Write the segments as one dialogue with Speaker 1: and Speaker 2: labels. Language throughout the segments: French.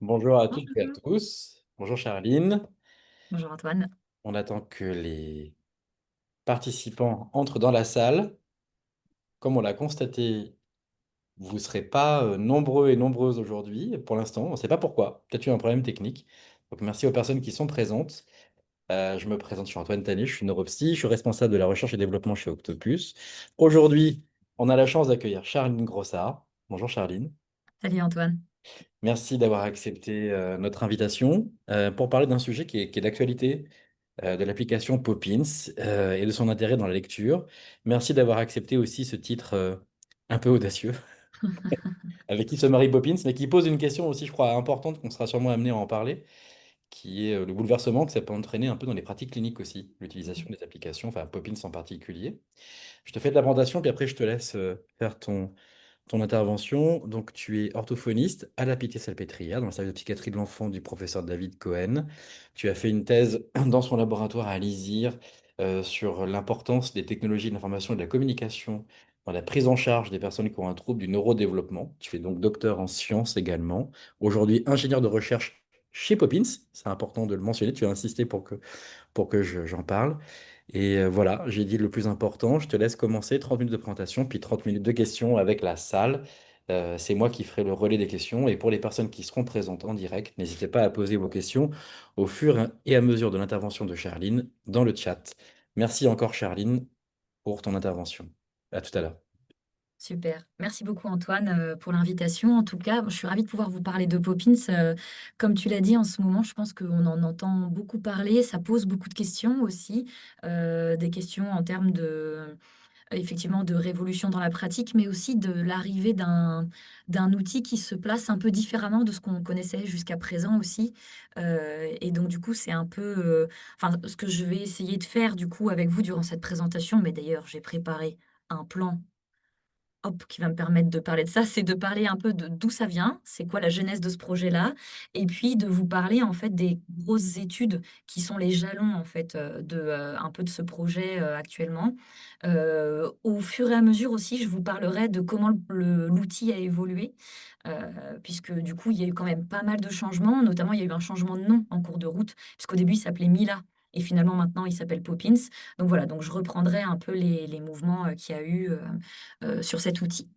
Speaker 1: Bonjour à toutes et à
Speaker 2: Bonjour.
Speaker 1: tous. Bonjour Charline.
Speaker 2: Bonjour Antoine.
Speaker 1: On attend que les participants entrent dans la salle. Comme on l'a constaté, vous ne serez pas nombreux et nombreuses aujourd'hui pour l'instant. On ne sait pas pourquoi. Peut-être eu un problème technique. Donc merci aux personnes qui sont présentes. Je me présente, je suis Antoine Tanier, je suis neuropsy, je suis responsable de la recherche et développement chez Octopus. Aujourd'hui, on a la chance d'accueillir Charline Grossard. Bonjour Charline.
Speaker 2: Salut Antoine.
Speaker 1: Merci d'avoir accepté notre invitation pour parler d'un sujet qui est d'actualité, de l'application Poppins et de son intérêt dans la lecture. Merci d'avoir accepté aussi ce titre un peu audacieux, avec qui se marie Poppins, mais qui pose une question aussi, je crois, importante, qu'on sera sûrement amené à en parler, qui est le bouleversement que ça peut entraîner un peu dans les pratiques cliniques aussi, l'utilisation des applications, enfin Poppins en particulier. Je te fais de la présentation, puis après je te laisse faire ton intervention. Donc, tu es orthophoniste à la Pitié-Salpêtrière, dans le service de psychiatrie de l'enfant du professeur David Cohen. Tu as fait une thèse dans son laboratoire à Lisieux sur l'importance des technologies de l'information et de la communication dans la prise en charge des personnes qui ont un trouble du neurodéveloppement. Tu es donc docteur en sciences également. Aujourd'hui, ingénieur de recherche chez Poppins. C'est important de le mentionner. Tu as insisté pour que j'en parle. Et voilà, j'ai dit le plus important. Je te laisse commencer 30 minutes de présentation, puis 30 minutes de questions avec la salle. C'est moi qui ferai le relais des questions. Et pour les personnes qui seront présentes en direct, n'hésitez pas à poser vos questions au fur et à mesure de l'intervention de Charline dans le chat. Merci encore, Charline, pour ton intervention. À tout à l'heure.
Speaker 2: Super. Merci beaucoup Antoine pour l'invitation. En tout cas, je suis ravie de pouvoir vous parler de Poppins. Comme tu l'as dit, en ce moment, je pense qu'on en entend beaucoup parler. Ça pose beaucoup de questions aussi. Des questions en termes de, effectivement, de révolution dans la pratique, mais aussi de l'arrivée d'un outil qui se place un peu différemment de ce qu'on connaissait jusqu'à présent aussi. Et donc, du coup, c'est un peu, enfin, ce que je vais essayer de faire, du coup, avec vous durant cette présentation, mais d'ailleurs, j'ai préparé un plan, hop, qui va me permettre de parler de ça, c'est de parler un peu de d'où ça vient, c'est quoi la genèse de ce projet-là, et puis de vous parler en fait des grosses études qui sont les jalons en fait un peu de ce projet actuellement. Au fur et à mesure aussi, je vous parlerai de comment l'outil a évolué, puisque du coup, il y a eu quand même pas mal de changements, notamment il y a eu un changement de nom en cours de route, puisqu'au début il s'appelait Mila. Et finalement, maintenant, il s'appelle Poppins. Donc voilà, donc je reprendrai un peu les mouvements qu'il y a eu sur cet outil.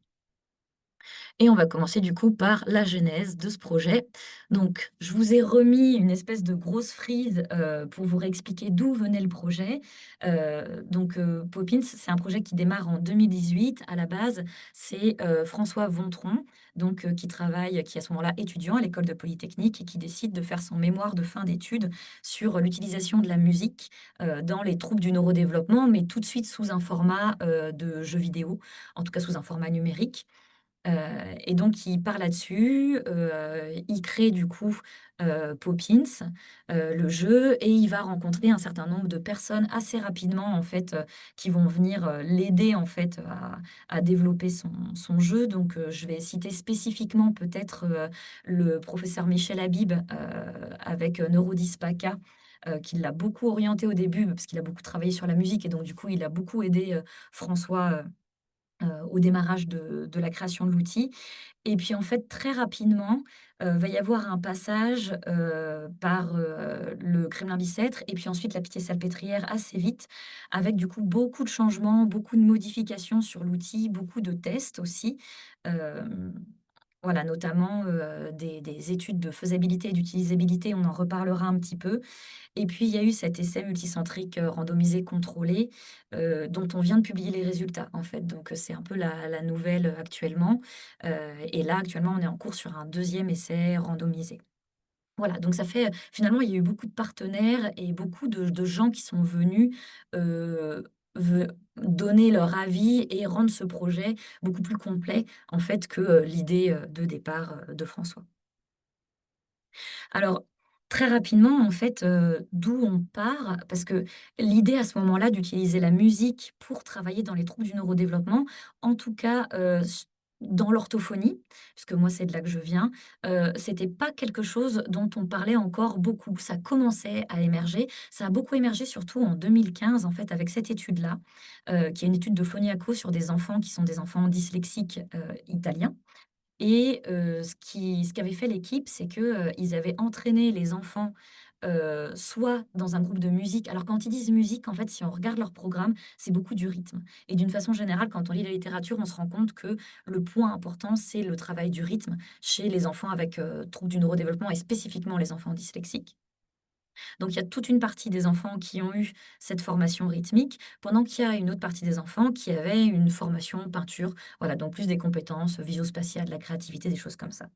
Speaker 2: Et on va commencer du coup par la genèse de ce projet. Donc, je vous ai remis une espèce de grosse frise pour vous réexpliquer d'où venait le projet. Poppins, c'est un projet qui démarre en 2018. À la base, c'est François Vontron, qui est à ce moment-là étudiant à l'école de Polytechnique et qui décide de faire son mémoire de fin d'études sur l'utilisation de la musique dans les troubles du neurodéveloppement, mais tout de suite sous un format de jeu vidéo, en tout cas sous un format numérique. Et donc il part là-dessus, il crée du coup, Poppins, le jeu, et il va rencontrer un certain nombre de personnes assez rapidement en fait, qui vont venir, l'aider en fait à développer son jeu. Je vais citer spécifiquement peut-être, le professeur Michel Habib, avec Neurodyspaca, qui l'a beaucoup orienté au début, parce qu'il a beaucoup travaillé sur la musique et donc du coup il a beaucoup aidé, François, au démarrage de la création de l'outil. Et puis en fait, très rapidement, va y avoir un passage, par, le Kremlin-Bicêtre et puis ensuite la Pitié-Salpêtrière assez vite, avec du coup beaucoup de changements, beaucoup de modifications sur l'outil, beaucoup de tests aussi. Hem, voilà, notamment, des études de faisabilité et d'utilisabilité, on en reparlera un petit peu. Et puis, il y a eu cet essai multicentrique, randomisé contrôlé, dont on vient de publier les résultats, en fait. C'est un peu la nouvelle, actuellement. Et là, actuellement, on est en cours sur un deuxième essai randomisé. Voilà, donc ça fait, finalement, il y a eu beaucoup de partenaires et beaucoup de gens qui sont venus, heu, ve donner leur avis et rendre ce projet beaucoup plus complet, en fait, que, l'idée, de départ, de François. Alors, très rapidement, en fait, d'où on part? Parce que l'idée à ce moment-là d'utiliser la musique pour travailler dans les troubles du neurodéveloppement, en tout cas, dans l'orthophonie, puisque moi c'est de là que je viens, c'était pas quelque chose dont on parlait encore beaucoup. Ça commençait à émerger. Ça a beaucoup émergé surtout en 2015 en fait avec cette étude-là, qui est une étude de Foniaco sur des enfants qui sont des enfants dyslexiques, italiens. Et ce qu'avait fait l'équipe, c'est que, ils avaient entraîné les enfants, soit dans un groupe de musique. Alors quand ils disent musique, en fait, si on regarde leur programme, c'est beaucoup du rythme et d'une façon générale, quand on lit la littérature, on se rend compte que le point important, c'est le travail du rythme chez les enfants avec, troubles du neurodéveloppement et spécifiquement les enfants dyslexiques. Donc il y a toute une partie des enfants qui ont eu cette formation rythmique, pendant qu'il y a une autre partie des enfants qui avaient une formation peinture, voilà, donc plus des compétences visuospatiales, la créativité, des choses comme ça.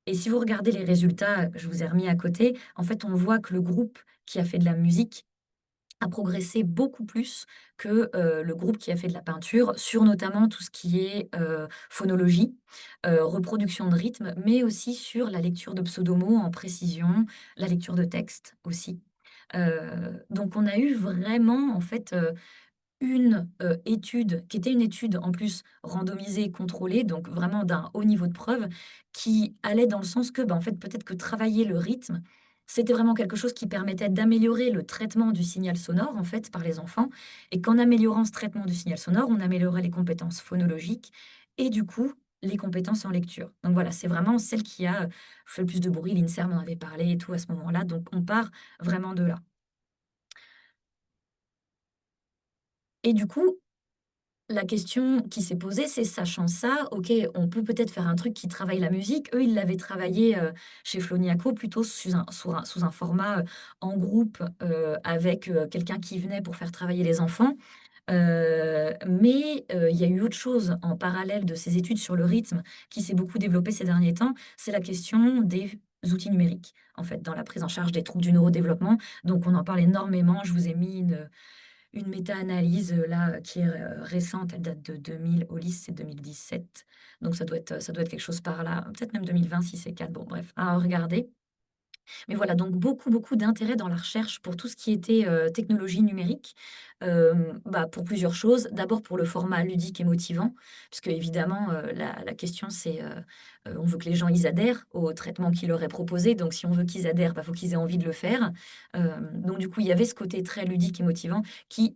Speaker 2: Et si vous regardez les résultats que je vous ai remis à côté, en fait, on voit que le groupe qui a fait de la musique a progressé beaucoup plus que, le groupe qui a fait de la peinture sur notamment tout ce qui est, phonologie, reproduction de rythme, mais aussi sur la lecture de pseudomots en précision, la lecture de textes aussi. Donc on a eu vraiment en fait, une, étude qui était une étude en plus randomisée, contrôlée, donc vraiment d'un haut niveau de preuve, qui allait dans le sens que, bah, en fait, peut-être que travailler le rythme, c'était vraiment quelque chose qui permettait d'améliorer le traitement du signal sonore, en fait, par les enfants et qu'en améliorant ce traitement du signal sonore, on améliorait les compétences phonologiques et du coup, les compétences en lecture. Donc voilà, c'est vraiment celle qui a, fait le plus de bruit. L'INSERM en avait parlé et tout à ce moment-là, donc on part vraiment de là et du coup, la question qui s'est posée, c'est sachant ça, OK, on peut peut-être faire un truc qui travaille la musique. Eux, ils l'avaient travaillé, chez Floniaco plutôt sous un format, en groupe, avec, quelqu'un qui venait pour faire travailler les enfants. Mais, il y a eu autre chose en parallèle de ces études sur le rythme qui s'est beaucoup développée ces derniers temps, c'est la question des outils numériques, en fait, dans la prise en charge des troubles du neurodéveloppement. Donc on en parle énormément. Je vous ai mis une méta-analyse, là, qui est, récente, elle date de 2000, au lycée, c'est 2017. Donc ça doit être quelque chose par là, peut-être même 2020 si c'est 4, bon bref, à regarder. Mais voilà, donc beaucoup, beaucoup d'intérêt dans la recherche pour tout ce qui était, technologie numérique, bah, pour plusieurs choses. D'abord pour le format ludique et motivant, puisque évidemment, la question c'est, on veut que les gens ils adhèrent au traitement qui leur est proposé. Donc si on veut qu'ils adhèrent, bah, faut qu'ils aient envie de le faire. Donc du coup, il y avait ce côté très ludique et motivant qui,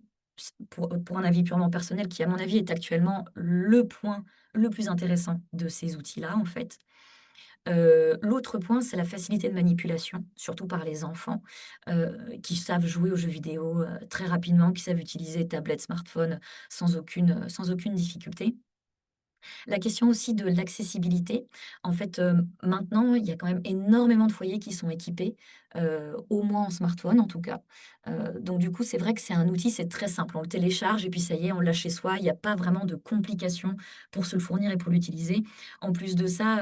Speaker 2: pour un avis purement personnel, qui à mon avis est actuellement le point le plus intéressant de ces outils-là, en fait. L'autre point, c'est la facilité de manipulation, surtout par les enfants, qui savent jouer aux jeux vidéo, très rapidement, qui savent utiliser tablette, smartphone sans aucune difficulté. La question aussi de l'accessibilité. En fait, maintenant, il y a quand même énormément de foyers qui sont équipés, au moins en smartphone en tout cas. Donc du coup, c'est vrai que c'est un outil, c'est très simple. On le télécharge et puis ça y est, on l'a chez soi. Il y a pas vraiment de complications pour se le fournir et pour l'utiliser. En plus de ça,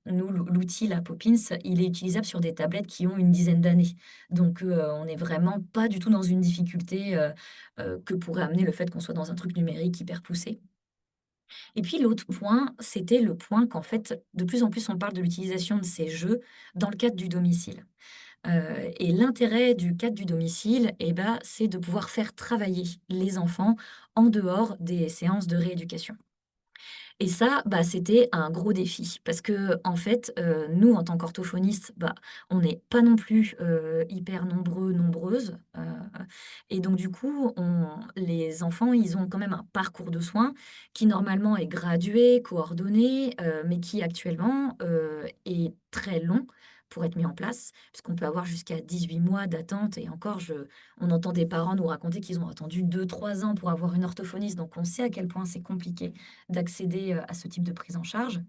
Speaker 2: nous, l'outil, la Poppins, il est utilisable sur des tablettes qui ont une dizaine d'années. Donc, on n'est vraiment pas du tout dans une difficulté, que pourrait amener le fait qu'on soit dans un truc numérique hyper poussé. Et puis l'autre point, c'était le point qu'en fait, de plus en plus, on parle de l'utilisation de ces jeux dans le cadre du domicile. Et l'intérêt du cadre du domicile, eh ben, c'est de pouvoir faire travailler les enfants en dehors des séances de rééducation. Et ça, bah, c'était un gros défi parce que en fait, nous, en tant qu'orthophonistes, bah, on n'est pas non plus, hyper nombreux, nombreuses, et donc du coup, les enfants, ils ont quand même un parcours de soins qui normalement est gradué, coordonné, mais qui actuellement, est très long pour être mis en place, puisqu'on peut avoir jusqu'à 18 mois d'attente et encore on entend des parents nous raconter qu'ils ont attendu 2, 3 ans pour avoir une orthophoniste, donc on sait à quel point c'est compliqué d'accéder, à ce type de prise en charge.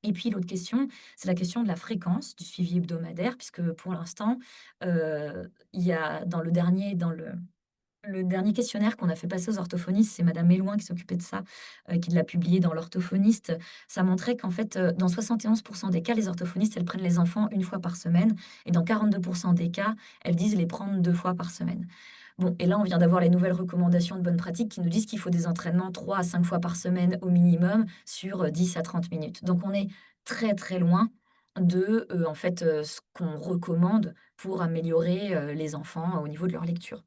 Speaker 2: Et puis l'autre question, c'est la question de la fréquence du suivi hebdomadaire puisque pour l'instant, il y a dans le dernier questionnaire qu'on a fait passer aux orthophonistes, c'est madame Mélouin qui s'occupait de ça, qui l'a publié dans l'Orthophoniste. Ça montrait qu'en fait, dans 71 des cas, les orthophonistes, elles prennent les enfants une fois par semaine et dans 42 des cas, elles disent les prendre 2 fois par semaine. Bon et là, on vient d'avoir les nouvelles recommandations de bonne pratique qui nous disent qu'il faut des entraînements 3 à 5 fois par semaine au minimum sur, 10 à 30 minutes. Donc on est très, très loin de, en fait, ce qu'on recommande pour améliorer, les enfants au niveau de leur lecture.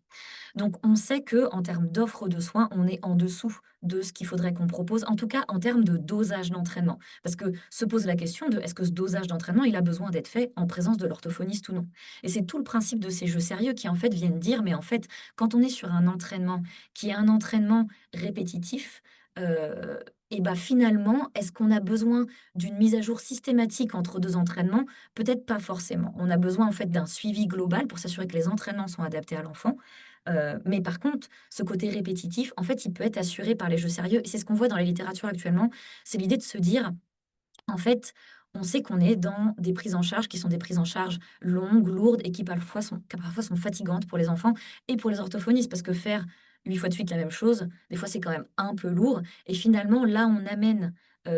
Speaker 2: Donc on sait que en termes d'offre de soins, on est en dessous de ce qu'il faudrait qu'on propose, en tout cas en termes de dosage d'entraînement. Parce que se pose la question de est-ce que ce dosage d'entraînement, il a besoin d'être fait en présence de l'orthophoniste ou non? Et c'est tout le principe de ces jeux sérieux qui en fait viennent dire, mais en fait, quand on est sur un entraînement qui est un entraînement répétitif, heu et bah, finalement, est-ce qu'on a besoin d'une mise à jour systématique entre 2 entraînements? Peut-être pas forcément. On a besoin en fait d'un suivi global pour s'assurer que les entraînements sont adaptés à l'enfant. Mais par contre, ce côté répétitif, en fait, il peut être assuré par les jeux sérieux et c'est ce qu'on voit dans la littérature actuellement. C'est l'idée de se dire: en fait, on sait qu'on est dans des prises en charge qui sont des prises en charge longues, lourdes et qui parfois sont fatigantes pour les enfants et pour les orthophonistes. Parce que faire 8 fois de suite la même chose, des fois, c'est quand même un peu lourd. Et finalement, là, on amène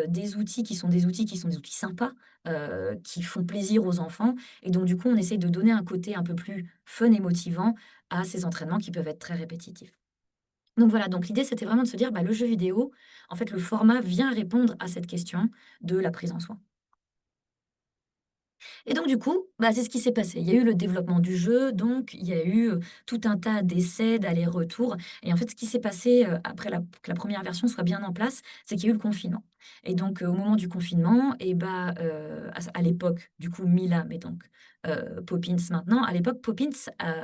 Speaker 2: des outils qui sont des outils sympas, qui font plaisir aux enfants. Et donc, du coup, on essaye de donner un côté un peu plus fun et motivant à ces entraînements qui peuvent être très répétitifs. Donc voilà, donc l'idée, c'était vraiment de se dire, bah, le jeu vidéo, en fait, le format vient répondre à cette question de la prise en soin. Et donc du coup, bah, c'est ce qui s'est passé. Il y a eu le développement du jeu, donc il y a eu, tout un tas d'essais, d'allers-retours et en fait, ce qui s'est passé, après que la première version soit bien en place, c'est qu'il y a eu le confinement et donc au moment du confinement et bah, à l'époque, du coup, Mila, mais donc Poppins maintenant. À l'époque, Poppins,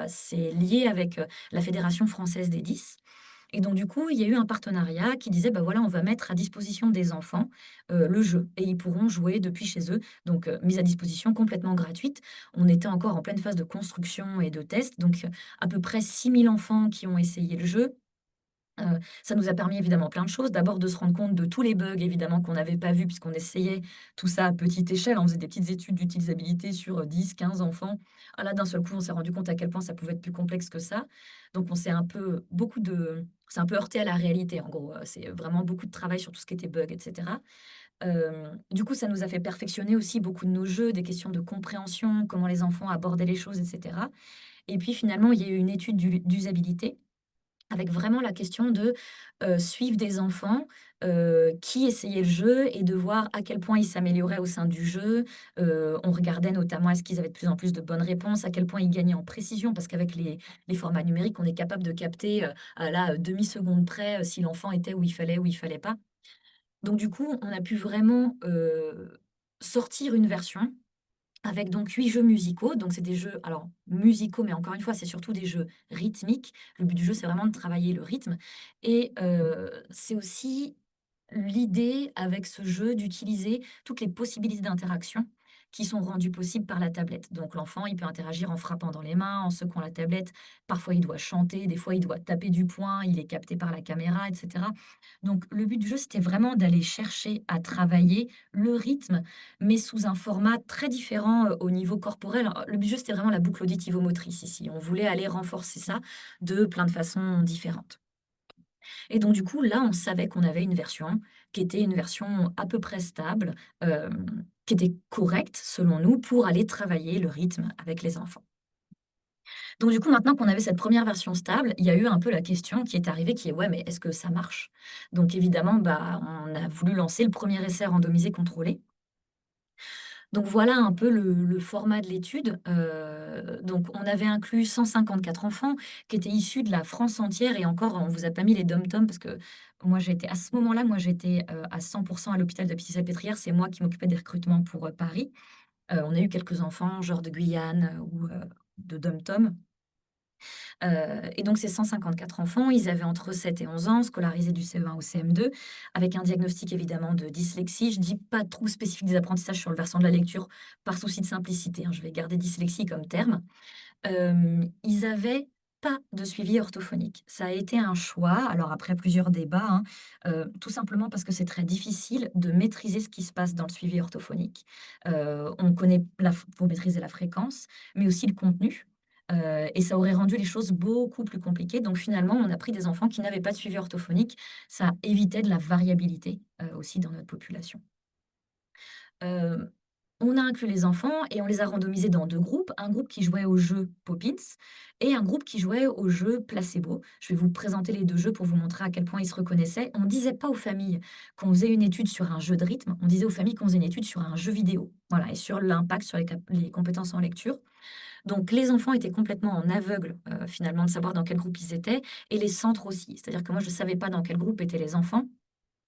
Speaker 2: c'est lié avec, la Fédération française des 10 et donc du coup, il y a eu un partenariat qui disait: «Bah, voilà, on va mettre à disposition des enfants, le jeu et ils pourront jouer depuis chez eux». Donc mise à disposition complètement gratuite. On était encore en pleine phase de construction et de test, donc à peu près 6 000 enfants qui ont essayé le jeu. Ça nous a permis évidemment plein de choses. D'abord de se rendre compte de tous les bugs évidemment qu'on n'avait pas vus puisqu'on essayait tout ça à petite échelle. On faisait des petites études d'utilisabilité sur, 10-15 enfants. Ah là, d'un seul coup, on s'est rendu compte à quel point ça pouvait être plus complexe que ça. Donc on s'est un peu heurté à la réalité en gros, c'est vraiment beaucoup de travail sur tout ce qui était bugs et cetera. Du coup, ça nous a fait perfectionner aussi beaucoup de nos jeux, des questions de compréhension, comment les enfants abordaient les choses et cetera. Et puis finalement, il y a eu une étude d'usabilité avec vraiment la question de, suivre des enfants, qui essayaient le jeu et de voir à quel point ils s'amélioraient au sein du jeu. On regardait notamment est-ce qu'ils avaient de plus en plus de bonnes réponses, à quel point ils gagnaient en précision parce qu'avec les formats numériques, on est capable de capter, à la demi-seconde près, si l'enfant était où il fallait pas. Donc du coup, on a pu vraiment, sortir une version avec donc 8 jeux musicaux, donc c'est des jeux, alors musicaux, mais encore une fois, c'est surtout des jeux rythmiques. Le but du jeu, c'est vraiment de travailler le rythme et c'est aussi l'idée avec ce jeu d'utiliser toutes les possibilités d'interaction qui sont rendues possibles par la tablette. Donc l'enfant, il peut interagir en frappant dans les mains, en secouant la tablette. Parfois, il doit chanter, des fois, il doit taper du poing, il est capté par la caméra, et cetera. Donc le but du jeu, c'était vraiment d'aller chercher à travailler le rythme mais sous un format très différent, au niveau corporel. Le but du jeu, c'était vraiment la boucle auditivo-motrice ici. On voulait aller renforcer ça de plein de façons différentes. Et donc du coup, là, on savait qu'on avait une version qui était une version à peu près stable, qui était correcte selon nous pour aller travailler le rythme avec les enfants. Donc du coup, maintenant qu'on avait cette première version stable, il y a eu un peu la question qui est arrivée qui est: «Ouais, mais est-ce que ça marche?» Donc évidemment, bah, on a voulu lancer le premier essai randomisé contrôlé. Donc voilà un peu le format de l'étude. Donc on avait inclus 154 enfants qui étaient issus de la France entière et encore, on vous a pas mis les DOM-TOM parce que moi j'étais à ce moment-là, moi j'étais, à 100 à l'hôpital de Pitié-Salpêtrière. C'est moi qui m'occupais des recrutements pour, Paris. On a eu quelques enfants, genre de Guyane, ou, de DOM-TOM. Et donc ces 154 enfants, ils avaient entre 7 et 11 ans, scolarisés du CE1 au CM2, avec un diagnostic évidemment de dyslexie. Je dis pas trop spécifique des apprentissages sur le versant de la lecture par souci de simplicité, hein, je vais garder dyslexie comme terme. Ils avaient pas de suivi orthophonique. Ça a été un choix, alors après plusieurs débats, hein, tout simplement parce que c'est très difficile de maîtriser ce qui se passe dans le suivi orthophonique. On connaît la faut maîtriser la fréquence, mais aussi le contenu, et ça aurait rendu les choses beaucoup plus compliquées. Donc finalement, on a pris des enfants qui n'avaient pas de suivi orthophonique. Ça évitait de la variabilité, aussi dans notre population. Hem, on a inclus les enfants et on les a randomisés dans 2 groupes. Un groupe qui jouait au jeu Poppins et un groupe qui jouait au jeu Placebo. Je vais vous présenter les 2 jeux pour vous montrer à quel point ils se reconnaissaient. On ne disait pas aux familles qu'on faisait une étude sur un jeu de rythme, on disait aux familles qu'on faisait une étude sur un jeu vidéo. Voilà, et sur l'impact sur les compétences en lecture. Donc les enfants étaient complètement en aveugle, finalement, de savoir dans quel groupe ils étaient et les centres aussi. C'est-à-dire que moi, je ne savais pas dans quel groupe étaient les enfants.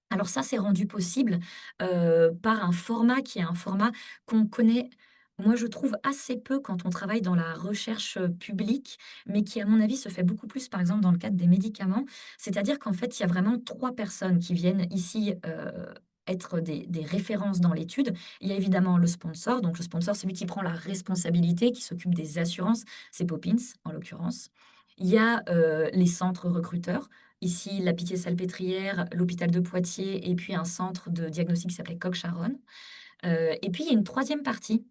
Speaker 2: Alors ça, c'est rendu possible, par un format qui est un format qu'on connaît, Moi, je trouve assez peu quand on travaille dans la recherche, publique, mais qui, à mon avis, se fait beaucoup plus, par exemple, dans le cadre des médicaments. C'est-à-dire qu'en fait, il y a vraiment 3 personnes qui viennent ici, être des références dans l'étude. Il y a évidemment le sponsor, donc le sponsor, c'est lui qui prend la responsabilité, qui s'occupe des assurances, c'est Poppins, en l'occurrence. Il y a, les centres recruteurs, ici la Pitié-Salpêtrière, l'hôpital de Poitiers et puis un centre de diagnostic qui s'appelait Cochin-Charonne. Et puis il y a une troisième partie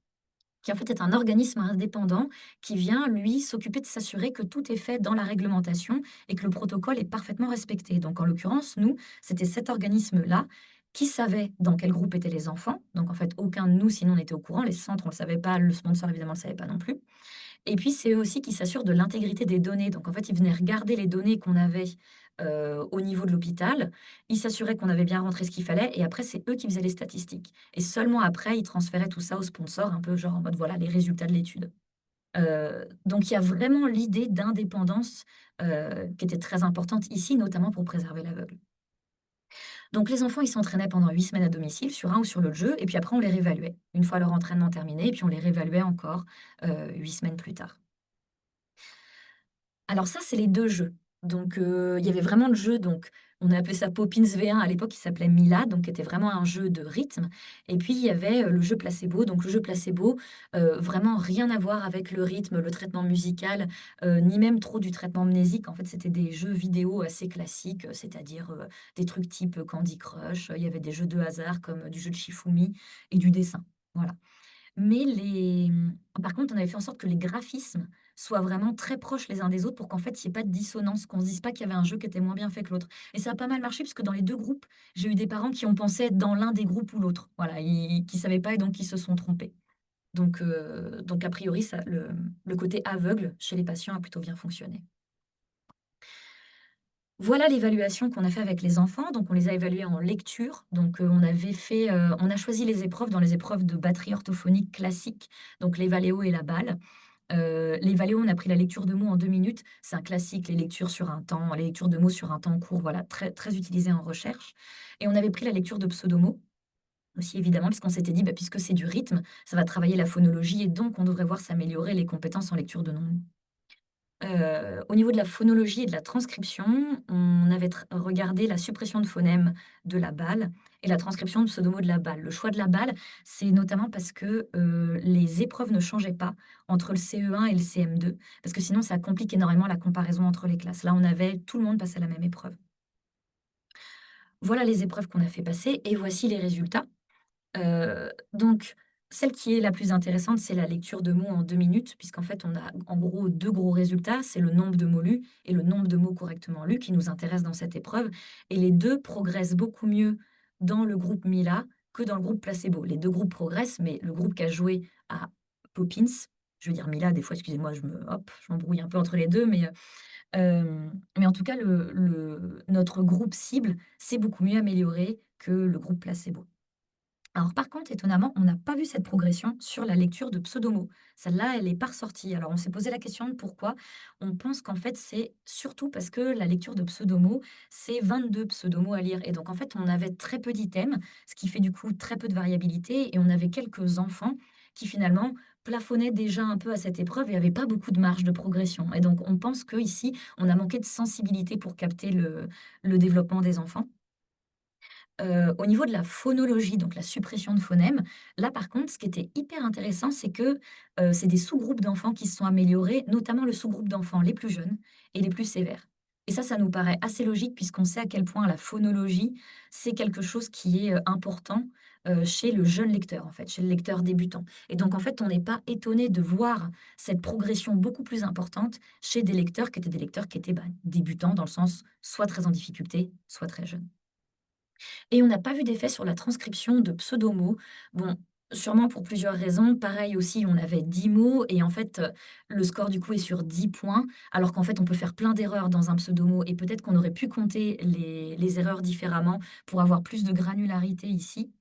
Speaker 2: qui en fait est un organisme indépendant qui vient, lui, s'occuper de s'assurer que tout est fait dans la réglementation et que le protocole est parfaitement respecté. Donc, en l'occurrence, nous, c'était cet organisme-là qui savait dans quel groupe étaient les enfants. Donc, en fait, aucun de nous, sinon, on était au courant. Les centres, on ne le savait pas. Le sponsor, évidemment, ne le savait pas non plus. Et puis, c'est eux aussi qui s'assurent de l'intégrité des données. Donc, en fait, ils venaient regarder les données qu'on avait au niveau de l'hôpital. Ils s'assuraient qu'on avait bien rentré ce qu'il fallait. Et après, c'est eux qui faisaient les statistiques. Et seulement après, ils transféraient tout ça au sponsor, un peu genre en mode voilà les résultats de l'étude. Donc, il y a vraiment l'idée d'indépendance qui était très importante ici, notamment pour préserver l'aveugle. Donc, les enfants, ils s'entraînaient pendant 8 semaines à domicile sur un ou sur l'autre jeu. Et puis après, on les réévaluait. Une fois leur entraînement terminé, et puis on les réévaluait encore 8 semaines plus tard. Alors ça, c'est les 2 jeux. Donc, il y avait vraiment le jeu, donc on a appelé ça Poppins V1 à l'époque, qui s'appelait Mila, donc qui était vraiment un jeu de rythme. Et puis il y avait, le jeu placebo. Donc le jeu placebo, vraiment rien à voir avec le rythme, le traitement musical, ni même trop du traitement mnésique. En fait, c'était des jeux vidéo assez classiques, c'est-à-dire, des trucs type, Candy Crush. Il y avait des jeux de hasard comme, du jeu de Shifumi et du dessin. Voilà. Mais par contre, on avait fait en sorte que les graphismes soient vraiment très proches les uns des autres pour qu'en fait, il y ait pas de dissonance, qu'on se dise pas qu'il y avait un jeu qui était moins bien fait que l'autre. Et ça a pas mal marché puisque dans les 2 groupes, j'ai eu des parents qui ont pensé être dans l'un des groupes ou l'autre. Voilà, qui savaient pas et donc qui se sont trompés. Donc a priori, ça le côté aveugle chez les patients a plutôt bien fonctionné. Voilà l'évaluation qu'on a fait avec les enfants. Donc, on les a évalués en lecture. Donc, on a choisi les épreuves dans les épreuves de batterie orthophonique classique, donc les Valéo et la balle. Les Valéo, on a pris la lecture de mots en 2 minutes. C'est un classique, les lectures de mots sur un temps court, voilà, très, très utilisé en recherche. Et on avait pris la lecture de pseudo-mots aussi, évidemment, puisqu'on s'était dit, bah, puisque c'est du rythme, ça va travailler la phonologie et donc on devrait voir s'améliorer les compétences en lecture de noms. Au niveau de la phonologie et de la transcription, on avait regardé la suppression de phonèmes de la balle et la transcription de pseudo-mots de la balle. Le choix de la balle, c'est notamment parce que les épreuves ne changeaient pas entre le CE1 et le CM2, parce que sinon ça complique énormément la comparaison entre les classes. Là, on avait tout le monde passait la même épreuve. Voilà les épreuves qu'on a fait passer et voici les résultats. Donc celle qui est la plus intéressante, c'est la lecture de mots en 2 minutes, puisqu'en fait, on a en gros 2 gros résultats, c'est le nombre de mots lus et le nombre de mots correctement lus qui nous intéressent dans cette épreuve et les 2 progressent beaucoup mieux dans le groupe Mila que dans le groupe placebo. Les 2 groupes progressent, mais le groupe qui a joué à Poppins, je veux dire Mila, des fois, excusez-moi, je m'embrouille un peu entre les 2, mais en tout cas, notre groupe cible s'est beaucoup mieux amélioré que le groupe placebo. Alors par contre, étonnamment, on n'a pas vu cette progression sur la lecture de Pseudomo. Celle-là, elle n'est pas ressortie. Alors on s'est posé la question de pourquoi. On pense qu'en fait, c'est surtout parce que la lecture de Pseudomo, c'est 22 pseudomots à lire. Et donc en fait, on avait très peu d'items, ce qui fait du coup très peu de variabilité. Et on avait quelques enfants qui finalement plafonnaient déjà un peu à cette épreuve et n'avaient pas beaucoup de marge de progression. Et donc on pense qu'ici, on a manqué de sensibilité pour capter le développement des enfants. Au niveau de la phonologie, donc la suppression de phonèmes, là, par contre, ce qui était hyper intéressant, c'est que, c'est des sous-groupes d'enfants qui se sont améliorés, notamment le sous-groupe d'enfants les plus jeunes et les plus sévères. Et ça nous paraît assez logique puisqu'on sait à quel point la phonologie, c'est quelque chose qui est, important, chez le jeune lecteur, en fait, chez le lecteur débutant. Et donc, en fait, on n'est pas étonné de voir cette progression beaucoup plus importante chez des lecteurs qui étaient, bah, débutants dans le sens soit très en difficulté, soit très jeunes. Et on n'a pas vu d'effet sur la transcription de pseudo-mots. Bon, sûrement pour plusieurs raisons. Pareil aussi, on avait 10 mots et en fait, le score du coup est sur 10 points, alors qu'en fait, on peut faire plein d'erreurs dans un pseudo-mot et peut-être qu'on aurait pu compter les erreurs différemment pour avoir plus de granularité ici.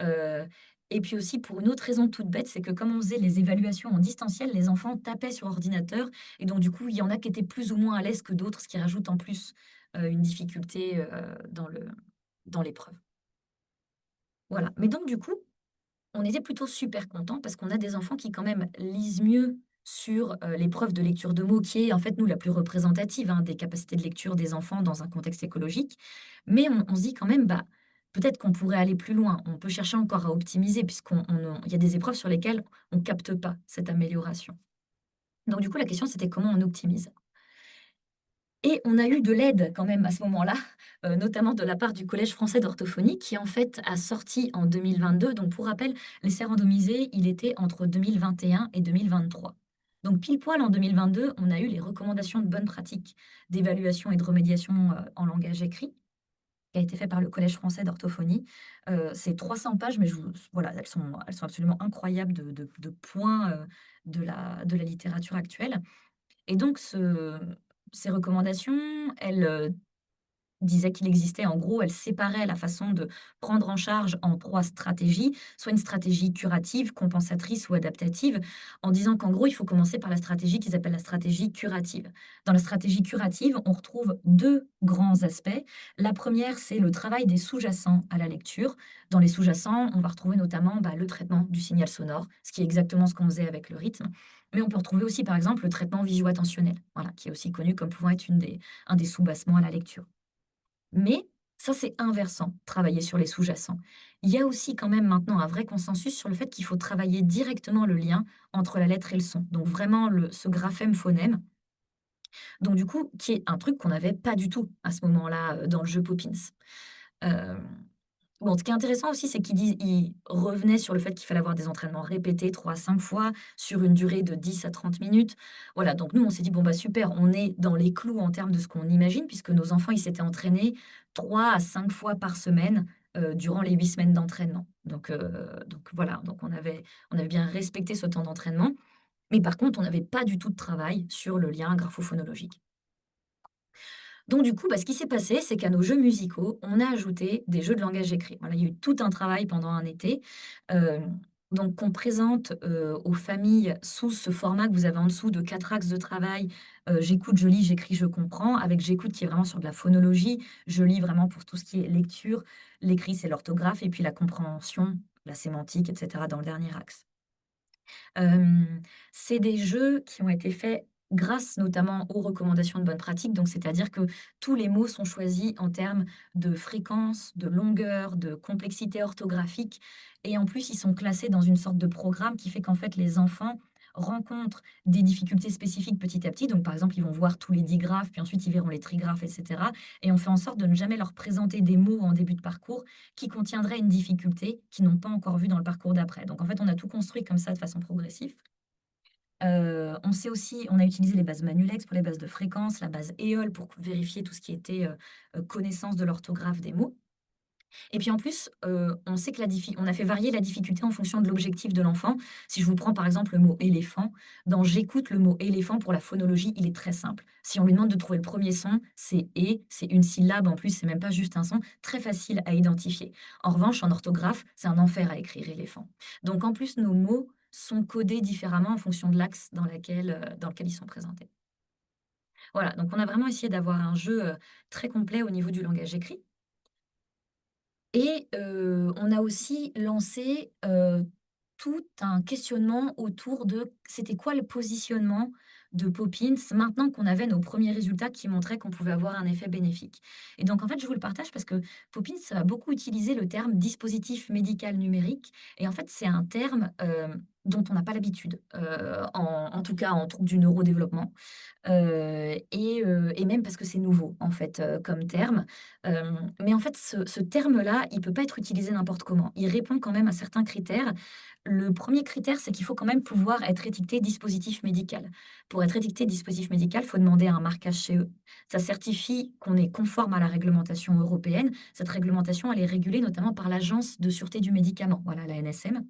Speaker 2: Heu et puis aussi pour une autre raison toute bête, c'est que comme on faisait les évaluations en distanciel, les enfants tapaient sur ordinateur et donc du coup, il y en a qui étaient plus ou moins à l'aise que d'autres, ce qui rajoute en plus, une difficulté, dans l'épreuve. Voilà, mais donc du coup, On était plutôt super contents parce qu'on a des enfants qui quand même lisent mieux sur, l'épreuve de lecture de mots qui est en fait, nous, la plus représentative, hein, des capacités de lecture des enfants dans un contexte écologique. Mais on se dit quand même: «Bah, peut-être qu'on pourrait aller plus loin». On peut chercher encore à optimiser puisqu'on on il y a des épreuves sur lesquelles on capte pas cette amélioration. Donc du coup, la question, c'était comment on optimise? Et on a eu de l'aide quand même à ce moment-là, notamment de la part du Collège français d'orthophonie qui en fait a sorti en 2022. Donc pour rappel, l'essai randomisé, il était entre 2021 et 2023. Donc pile poil en 2022, on a eu les recommandations de bonnes pratiques d'évaluation et de remédiation, en langage écrit, qui a été fait par le Collège français d'orthophonie. C'est 300 pages, mais je vous voilà, elles sont absolument incroyables de points, de la littérature actuelle. Et donc ces recommandations, elles, disaient qu'il existait en gros, elles séparaient la façon de prendre en charge en 3 stratégies, soit une stratégie curative, compensatrice ou adaptative, en disant qu'en gros, il faut commencer par la stratégie qu'ils appellent la stratégie curative. Dans la stratégie curative, on retrouve 2 grands aspects. La première, c'est le travail des sous-jacents à la lecture. Dans les sous-jacents, on va retrouver notamment, bah, le traitement du signal sonore, ce qui est exactement ce qu'on faisait avec le rythme. Mais on peut retrouver aussi, par exemple, le traitement visio-attentionnel, voilà, qui est aussi connu comme pouvant être un des sous-bassements à la lecture. Mais ça, c'est un versant, travailler sur les sous-jacents. Il y a aussi quand même maintenant un vrai consensus sur le fait qu'il faut travailler directement le lien entre la lettre et le son. Donc vraiment ce graphème-phonème. Donc du coup, qui est un truc qu'on n'avait pas du tout à ce moment-là dans le jeu Poppins. Euh, Bon, ce qui est intéressant aussi, c'est qu'il revenait sur le fait qu'il fallait avoir des entraînements répétés 3 à 5 fois sur une durée de 10 à 30 minutes. Voilà, donc nous, on s'est dit: «Bon, bah, super, on est dans les clous en termes de ce qu'on imagine», puisque nos enfants, ils s'étaient entraînés 3 à 5 fois par semaine, durant les 8 semaines d'entraînement. Donc voilà, donc on avait bien respecté ce temps d'entraînement. Mais par contre, on n'avait pas du tout de travail sur le lien graphophonologique. Donc du coup, bah, ce qui s'est passé, c'est qu'à nos jeux musicaux, on a ajouté des jeux de langage écrit. Voilà, il y a eu tout un travail pendant un été, donc qu'on présente, aux familles sous ce format que vous avez en dessous de 4 axes de travail. J'écoute, je lis, j'écris, je comprends, avec j'écoute qui est vraiment sur de la phonologie, je lis vraiment pour tout ce qui est lecture, l'écrit, c'est l'orthographe et puis la compréhension, la sémantique et cetera dans le dernier axe. Hem, c'est des jeux qui ont été faits grâce notamment aux recommandations de bonnes pratiques, donc c'est-à-dire que tous les mots sont choisis en termes de fréquence, de longueur, de complexité orthographique et en plus, ils sont classés dans une sorte de programme qui fait qu'en fait, les enfants rencontrent des difficultés spécifiques petit à petit. Donc par exemple, ils vont voir tous les digraphes, puis ensuite ils verront les trigraphes et cetera et on fait en sorte de ne jamais leur présenter des mots en début de parcours qui contiendraient une difficulté qu'ils n'ont pas encore vue dans le parcours d'après. Donc en fait, on a tout construit comme ça de façon progressive. On a utilisé les bases Manulex pour les bases de fréquence, la base EOL pour vérifier tout ce qui était, connaissance de l'orthographe des mots. Et puis en plus, on sait que on a fait varier la difficulté en fonction de l'objectif de l'enfant. Si je vous prends par exemple le mot éléphant, dans j'écoute le mot éléphant pour la phonologie, il est très simple. Si on lui demande de trouver le premier son, c'est «é», c'est une syllabe en plus, c'est même pas juste un son, très facile à identifier. En revanche, en orthographe, c'est un enfer à écrire éléphant. Donc en plus, nos mots sont codés différemment en fonction de l'axe dans lequel ils sont présentés. Voilà, donc on a vraiment essayé d'avoir un jeu, très complet au niveau du langage écrit. Et on a aussi lancé, tout un questionnement autour de c'était quoi le positionnement de Poppins maintenant qu'on avait nos premiers résultats qui montraient qu'on pouvait avoir un effet bénéfique. Et donc en fait, je vous le partage parce que Poppins va beaucoup utiliser le terme dispositif médical numérique et en fait, c'est un terme, dont on n'a pas l'habitude, en tout cas en trouble du neurodéveloppement. Et même parce que c'est nouveau, en fait, comme terme. Mais en fait, ce terme-là, il peut pas être utilisé n'importe comment. Il répond quand même à certains critères. Le premier critère, c'est qu'il faut quand même pouvoir être étiqueté dispositif médical. Pour être étiqueté dispositif médical, il faut demander un marquage CE. Ça certifie qu'on est conforme à la réglementation européenne. Cette réglementation, elle est régulée notamment par l'Agence de sûreté du médicament, voilà, la l'ANSM.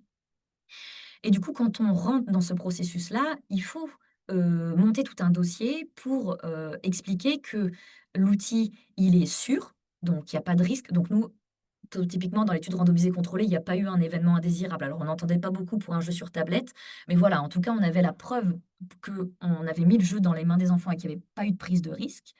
Speaker 2: Et du coup, quand on rentre dans ce processus-là, il faut, monter tout un dossier pour, expliquer que l'outil, il est sûr, donc il y a pas de risque. Donc nous, typiquement dans l'étude randomisée contrôlée, il n'y a pas eu un événement indésirable. Alors on n'entendait pas beaucoup pour un jeu sur tablette, mais voilà, en tout cas, on avait la preuve qu'on avait mis le jeu dans les mains des enfants et qu'il n'y avait pas eu de prise de risque.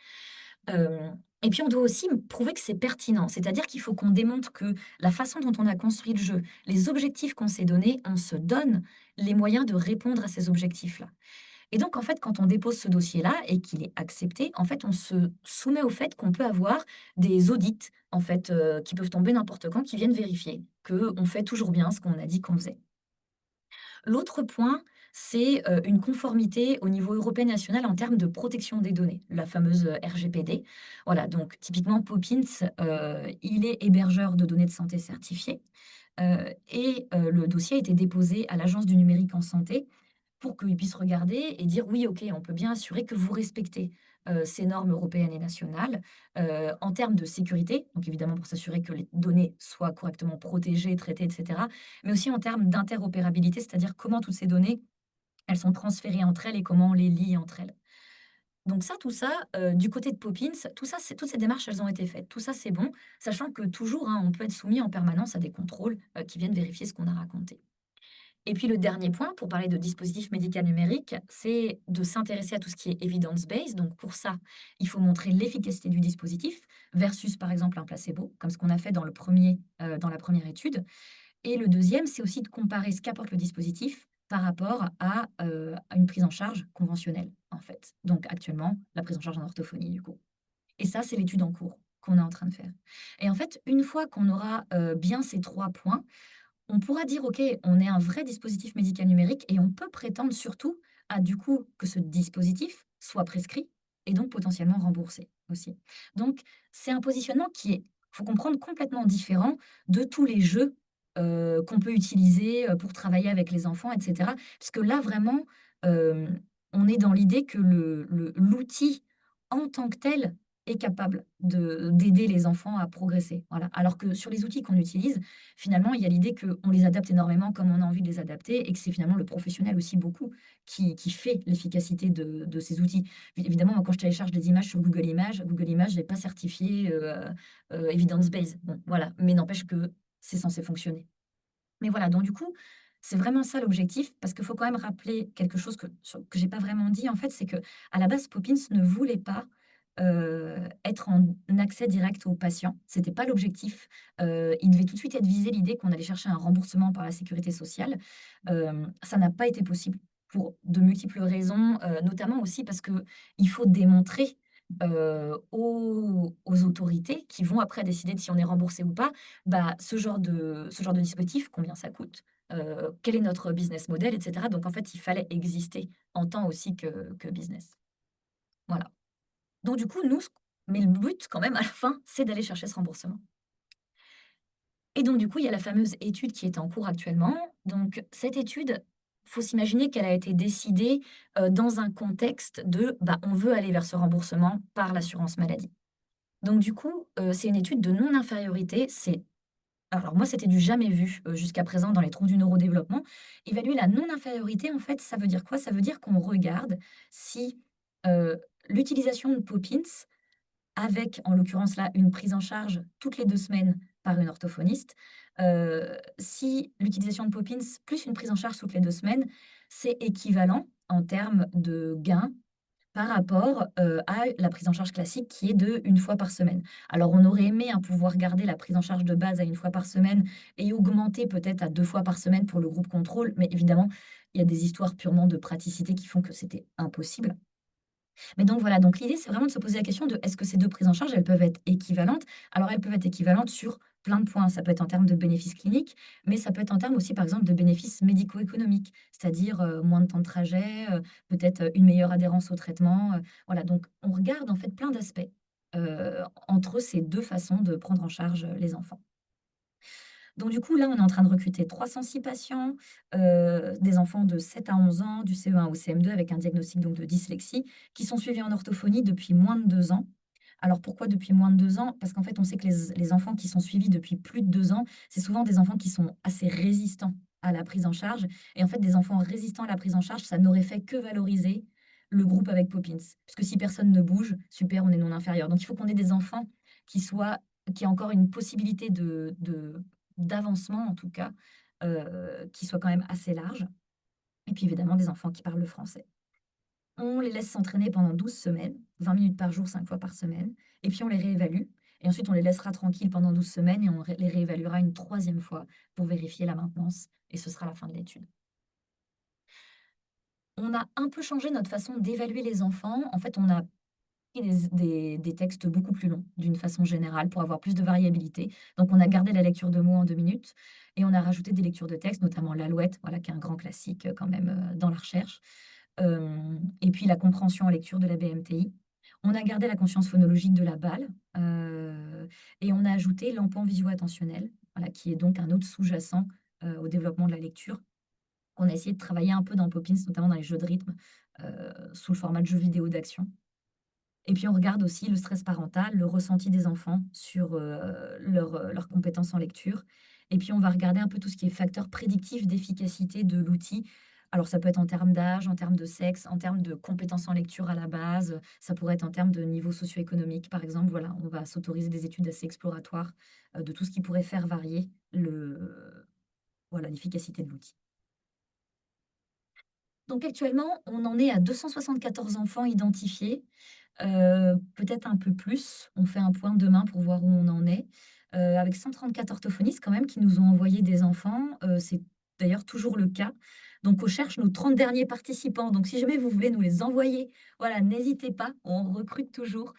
Speaker 2: Euh, et puis, on doit aussi prouver que c'est pertinent, c'est-à-dire qu'il faut qu'on démontre que la façon dont on a construit le jeu, les objectifs qu'on s'est donnés, on se donne les moyens de répondre à ces objectifs-là. Et donc, en fait, quand on dépose ce dossier-là et qu'il est accepté, en fait, on se soumet au fait qu'on peut avoir des audits, en fait, qui peuvent tomber n'importe quand, qui viennent vérifier qu'on fait toujours bien ce qu'on a dit qu'on faisait. L'autre point, c'est une conformité au niveau européen et national en termes de protection des données, la fameuse RGPD. Voilà, donc typiquement Poppins, il est hébergeur de données de santé certifiées et le dossier a été déposé à l'Agence du numérique en santé pour qu'ils puissent regarder et dire oui, ok, on peut bien assurer que vous respectez ces normes européennes et nationales en termes de sécurité, donc évidemment pour s'assurer que les données soient correctement protégées, traitées, etc., mais aussi en termes d'interopérabilité, c'est-à-dire comment toutes ces données, elles sont transférées entre elles et comment on les lie entre elles. Donc ça, tout ça, du côté de Poppins, tout ça, toutes ces démarches, elles ont été faites. Tout ça, c'est bon, sachant que toujours, hein, on peut être soumis en permanence à des contrôles qui viennent vérifier ce qu'on a raconté. Et puis le dernier point, pour parler de dispositif médical numérique, c'est de s'intéresser à tout ce qui est evidence-based. Donc pour ça, il faut montrer l'efficacité du dispositif versus par exemple un placebo, comme ce qu'on a fait dans dans la première étude. Et le deuxième, c'est aussi de comparer ce qu'apporte le dispositif par rapport à une prise en charge conventionnelle, en fait. Donc actuellement, la prise en charge en orthophonie, du coup. Et ça, c'est l'étude en cours qu'on est en train de faire. Et en fait, une fois qu'on aura bien ces trois points, on pourra dire, OK, on est un vrai dispositif médical numérique et on peut prétendre surtout à du coup que ce dispositif soit prescrit et donc potentiellement remboursé aussi. Donc, c'est un positionnement qui est, faut comprendre, complètement différent de tous les jeux qu'on peut utiliser pour travailler avec les enfants, etc. Parce que là, vraiment, euh, on est dans l'idée que l'outil en tant que tel est capable d'aider les enfants à progresser. Voilà. Alors que sur les outils qu'on utilise, finalement, il y a l'idée qu'on les adapte énormément comme on a envie de les adapter et que c'est finalement le professionnel aussi beaucoup qui fait l'efficacité de ces outils. Évidemment, moi, quand je télécharge des images sur Google Images n'est pas certifié evidence-based. Bon, voilà. Mais n'empêche que c'est censé fonctionner. Mais voilà, donc du coup, c'est vraiment ça l'objectif, parce qu'il faut quand même rappeler quelque chose que j'ai pas vraiment dit, en fait, c'est que à la base, Poppins ne voulait pas être en accès direct aux patients. C'était pas l'objectif. Il devait tout de suite être visé l'idée qu'on allait chercher un remboursement par la sécurité sociale. Ça n'a pas été possible pour de multiples raisons, notamment aussi parce que il faut démontrer aux autorités qui vont après décider de si on est remboursé ou pas, bah, ce genre de dispositif, combien ça coûte, quel est notre business model, etc. Donc en fait, il fallait exister en tant aussi que business. Voilà. Donc du coup, mais le but quand même à la fin, c'est d'aller chercher ce remboursement. Et donc du coup, il y a la fameuse étude qui est en cours actuellement. Donc cette étude, faut s'imaginer qu'elle a été décidée dans un contexte de, bah, on veut aller vers ce remboursement par l'assurance maladie. Donc du coup, c'est une étude de non-infériorité. Alors moi, c'était du jamais vu jusqu'à présent dans les troubles du neurodéveloppement. Évaluer la non-infériorité, en fait, ça veut dire quoi? Ça veut dire qu'on regarde si euh, l'utilisation de Poppins avec, en l'occurrence là, une prise en charge toutes les 2 semaines par une orthophoniste. Si l'utilisation de Poppins plus une prise en charge toutes les 2 semaines, c'est équivalent en termes de gains par rapport à la prise en charge classique qui est de une fois par semaine. Alors, on aurait aimé pouvoir garder la prise en charge de base à une fois par semaine et augmenter peut-être à 2 fois par semaine pour le groupe contrôle, mais évidemment, il y a des histoires purement de praticité qui font que c'était impossible. Mais donc voilà, donc l'idée, c'est vraiment de se poser la question de est-ce que ces deux prises en charge, elles peuvent être équivalentes? Alors, elles peuvent être équivalentes sur plein de points. Ça peut être en termes de bénéfices cliniques, mais ça peut être en termes aussi, par exemple, de bénéfices médico-économiques, c'est-à-dire moins de temps de trajet, peut-être une meilleure adhérence au traitement. Voilà, donc on regarde en fait plein d'aspects entre ces deux façons de prendre en charge les enfants. Donc du coup, là, on est en train de recruter 306 patients, des enfants de 7 à 11 ans, du CE1 au CM2 avec un diagnostic donc de dyslexie, qui sont suivis en orthophonie depuis moins de 2 ans. Alors pourquoi depuis moins de 2 ans? Parce qu'en fait, on sait que les enfants qui sont suivis depuis plus de 2 ans, c'est souvent des enfants qui sont assez résistants à la prise en charge. Et en fait, des enfants résistants à la prise en charge, ça n'aurait fait que valoriser le groupe avec Poppins. Parce que si personne ne bouge, super, on est non inférieur. Donc il faut qu'on ait des enfants qui soient, qui aient encore une possibilité d'avancement, en tout cas, qui soit quand même assez large. Et puis évidemment, des enfants qui parlent le français. On les laisse s'entraîner pendant 12 semaines, 20 minutes par jour, 5 fois par semaine, et puis on les réévalue. Et ensuite, on les laissera tranquilles pendant 12 semaines et les réévaluera une troisième fois pour vérifier la maintenance. Et ce sera la fin de l'étude. On a un peu changé notre façon d'évaluer les enfants. En fait, on a pris des textes beaucoup plus longs, d'une façon générale, pour avoir plus de variabilité. Donc, on a gardé la lecture de mots en 2 minutes et on a rajouté des lectures de textes, notamment l'Alouette, voilà, qui est un grand classique quand même dans la recherche. Et puis la compréhension en lecture de la BMTI. On a gardé la conscience phonologique de la BAL et on a ajouté l'empan visio-attentionnel, voilà, qui est donc un autre sous-jacent au développement de la lecture. On a essayé de travailler un peu dans Poppins, notamment dans les jeux de rythme, sous le format de jeux vidéo d'action. Et puis on regarde aussi le stress parental, le ressenti des enfants sur leurs compétences en lecture. Et puis on va regarder un peu tout ce qui est facteur prédictif d'efficacité de l'outil. Alors ça peut être en termes d'âge, en termes de sexe, en termes de compétences en lecture à la base, ça pourrait être en termes de niveau socio-économique, par exemple. Voilà, on va s'autoriser des études assez exploratoires de tout ce qui pourrait faire varier voilà, l'efficacité de l'outil. Donc actuellement, on en est à 274 enfants identifiés. Peut-être un peu plus. On fait un point demain pour voir où on en est, avec 134 orthophonistes quand même qui nous ont envoyé des enfants. C'est d'ailleurs toujours le cas. Donc on cherche nos 30 derniers participants. Donc si jamais vous voulez nous les envoyer, voilà, n'hésitez pas, on recrute toujours.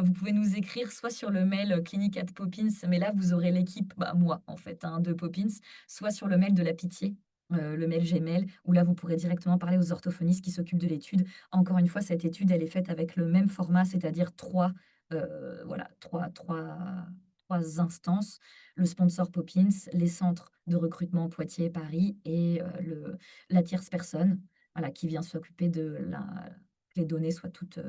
Speaker 2: Vous pouvez nous écrire soit sur le mail, clinique@poppins, mais là vous aurez l'équipe, bah, moi en fait, hein, de Poppins, soit sur le mail de la Pitié, le mail Gmail, où là vous pourrez directement parler aux orthophonistes qui s'occupent de l'étude. Encore une fois, cette étude, elle est faite avec le même format, c'est-à-dire voilà, trois instances. Le sponsor Poppins, les centres de recrutement Poitiers et Paris et la tierce personne, voilà, qui vient s'occuper que les données soient toutes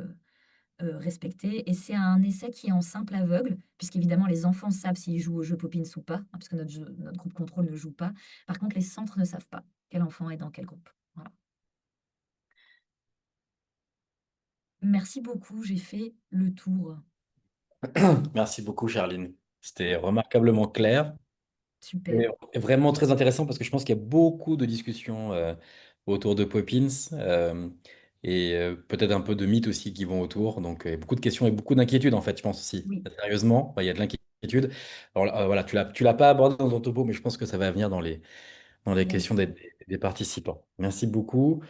Speaker 2: respectées. Et c'est un essai qui est en simple aveugle, puisqu'évidemment les enfants savent s'ils jouent au jeu Poppins ou pas, hein, parce que notre groupe contrôle ne joue pas. Par contre, les centres ne savent pas quel enfant est dans quel groupe. Voilà. Merci beaucoup, j'ai fait le tour.
Speaker 1: Merci beaucoup, Charline. C'était remarquablement clair
Speaker 2: Super.
Speaker 1: et vraiment très intéressant parce que je pense qu'il y a beaucoup de discussions autour de Poppins et peut-être un peu de mythes aussi qui vont autour. Donc, beaucoup de questions et beaucoup d'inquiétudes en fait, je pense aussi.
Speaker 2: Oui,
Speaker 1: Sérieusement, il y a de l'inquiétude. Alors voilà, tu l'as pas abordé dans ton topo, mais je pense que ça va venir dans les
Speaker 2: bien
Speaker 1: questions
Speaker 2: sûr.
Speaker 1: des participants. Merci beaucoup.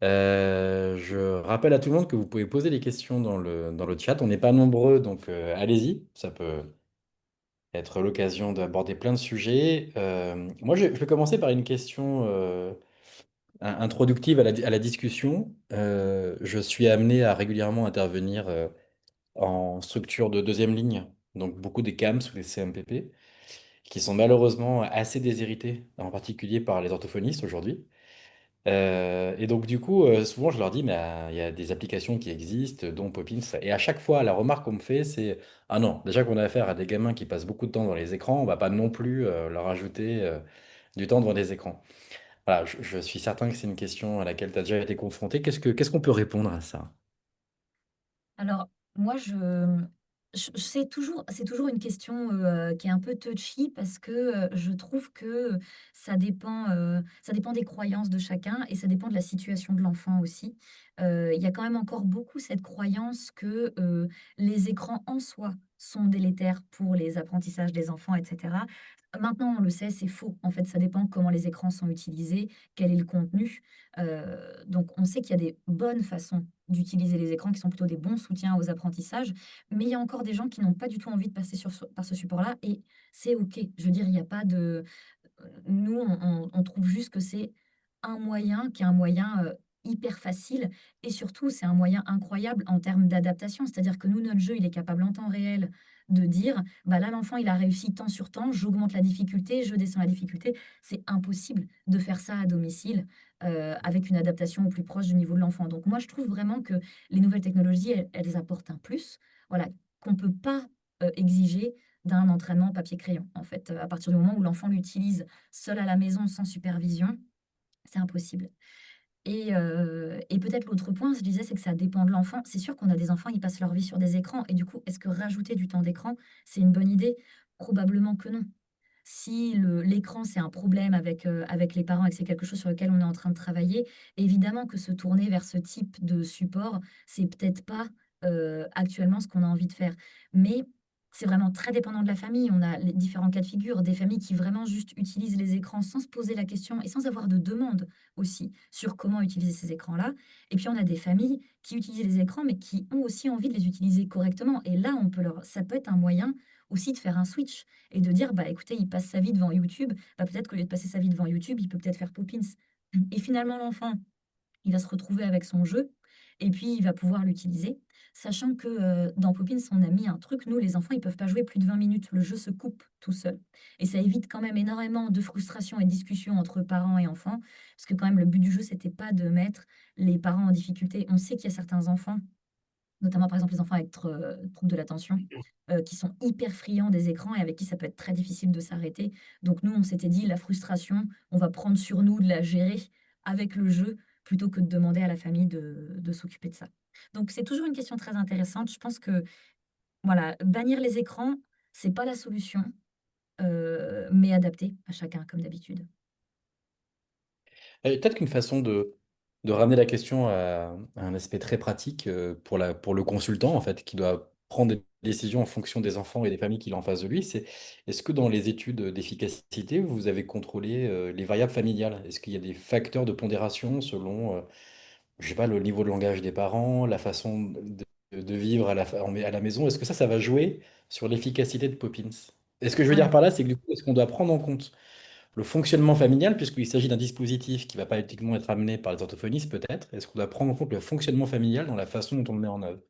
Speaker 1: Je rappelle à tout le monde que vous pouvez poser les questions dans le chat. On n'est pas nombreux, donc allez-y. Ça peut être l'occasion d'aborder plein de sujets. Moi, je vais commencer par une question introductive à la discussion. Je suis amené à régulièrement intervenir en structure de deuxième ligne, donc beaucoup des CAMS ou des CMPP, qui sont malheureusement assez déshérités, en particulier par les orthophonistes aujourd'hui. Et donc, du coup, souvent, je leur dis, mais il y a des applications qui existent, dont Poppins. Et à chaque fois, la remarque qu'on me fait, c'est, ah non, déjà qu'on a affaire à des gamins qui passent beaucoup de temps dans les écrans, on va pas non plus leur ajouter du temps devant des écrans. Voilà, je suis certain que c'est une question à laquelle tu as déjà été confronté. Qu'est-ce qu'on peut répondre à ça?
Speaker 2: Alors, moi, c'est toujours une question qui est un peu touchy parce que je trouve que ça dépend des croyances de chacun et ça dépend de la situation de l'enfant aussi. Il y a quand même encore beaucoup cette croyance que les écrans en soi sont délétères pour les apprentissages des enfants, etc. Maintenant, on le sait, c'est faux. En fait, ça dépend comment les écrans sont utilisés, quel est le contenu. Donc, on sait qu'il y a des bonnes façons d'utiliser les écrans qui sont plutôt des bons soutiens aux apprentissages, mais il y a encore des gens qui n'ont pas du tout envie de passer par ce support-là et c'est OK. Je veux dire, il n'y a pas de. Nous, on trouve juste que c'est un moyen qui est un moyen hyper facile et surtout, c'est un moyen incroyable en termes d'adaptation. C'est-à-dire que nous, notre jeu, il est capable en temps réel de dire, bah là, l'enfant, il a réussi temps sur temps, j'augmente la difficulté, je descends la difficulté. C'est impossible de faire ça à domicile avec une adaptation au plus proche du niveau de l'enfant. Donc moi, je trouve vraiment que les nouvelles technologies, elles apportent un plus, voilà, qu'on ne peut pas exiger d'un entraînement papier-crayon. En fait, à partir du moment où l'enfant l'utilise seul à la maison sans supervision, c'est impossible. Et peut-être l'autre point, je disais, c'est que ça dépend de l'enfant. C'est sûr qu'on a des enfants, ils passent leur vie sur des écrans. Et du coup, est-ce que rajouter du temps d'écran, c'est une bonne idée? Probablement que non. si l'écran, c'est un problème avec les parents et que c'est quelque chose sur lequel on est en train de travailler, évidemment que se tourner vers ce type de support, c'est peut-être pas actuellement ce qu'on a envie de faire. Mais c'est vraiment très dépendant de la famille. On a les différents cas de figure, des familles qui vraiment juste utilisent les écrans sans se poser la question et sans avoir de demande aussi sur comment utiliser ces écrans-là. Et puis on a des familles qui utilisent les écrans, mais qui ont aussi envie de les utiliser correctement. Et là, ça peut être un moyen aussi de faire un switch et de dire, bah écoutez, il passe sa vie devant YouTube, bah, peut-être qu'au lieu de passer sa vie devant YouTube, il peut peut-être faire Poppins. Et finalement, l'enfant, il va se retrouver avec son jeu et puis il va pouvoir l'utiliser, sachant que dans Poppins, on a mis un truc, nous, les enfants, ils peuvent pas jouer plus de 20 minutes, le jeu se coupe tout seul. Et ça évite quand même énormément de frustration et de discussions entre parents et enfants, parce que quand même, le but du jeu, c'était pas de mettre les parents en difficulté. On sait qu'il y a certains enfants, notamment par exemple les enfants avec troubles de l'attention, qui sont hyper friands des écrans et avec qui ça peut être très difficile de s'arrêter. Donc nous, on s'était dit, la frustration, on va prendre sur nous de la gérer avec le jeu plutôt que de demander à la famille de s'occuper de ça. Donc c'est toujours une question très intéressante. Je pense que voilà, bannir les écrans, c'est pas la solution, mais adapté à chacun comme d'habitude.
Speaker 1: Et peut-être qu'une façon de ramener la question à un aspect très pratique pour le consultant, en fait, qui doit prendre des décisions en fonction des enfants et des familles qu'il a en face de lui, c'est est-ce que dans les études d'efficacité, vous avez contrôlé les variables familiales? Est-ce qu'il y a des facteurs de pondération selon, je sais pas, le niveau de langage des parents, la façon de vivre à la maison? Est-ce que ça va jouer sur l'efficacité de Poppins? Et ce que je veux dire
Speaker 2: Ouais.
Speaker 1: par là, c'est que du coup, est-ce qu'on doit prendre en compte le fonctionnement familial, puisqu'il s'agit d'un dispositif qui ne va pas uniquement être amené par les orthophonistes, peut-être. Est-ce qu'on doit prendre en compte le fonctionnement familial dans la façon dont on le met en œuvre?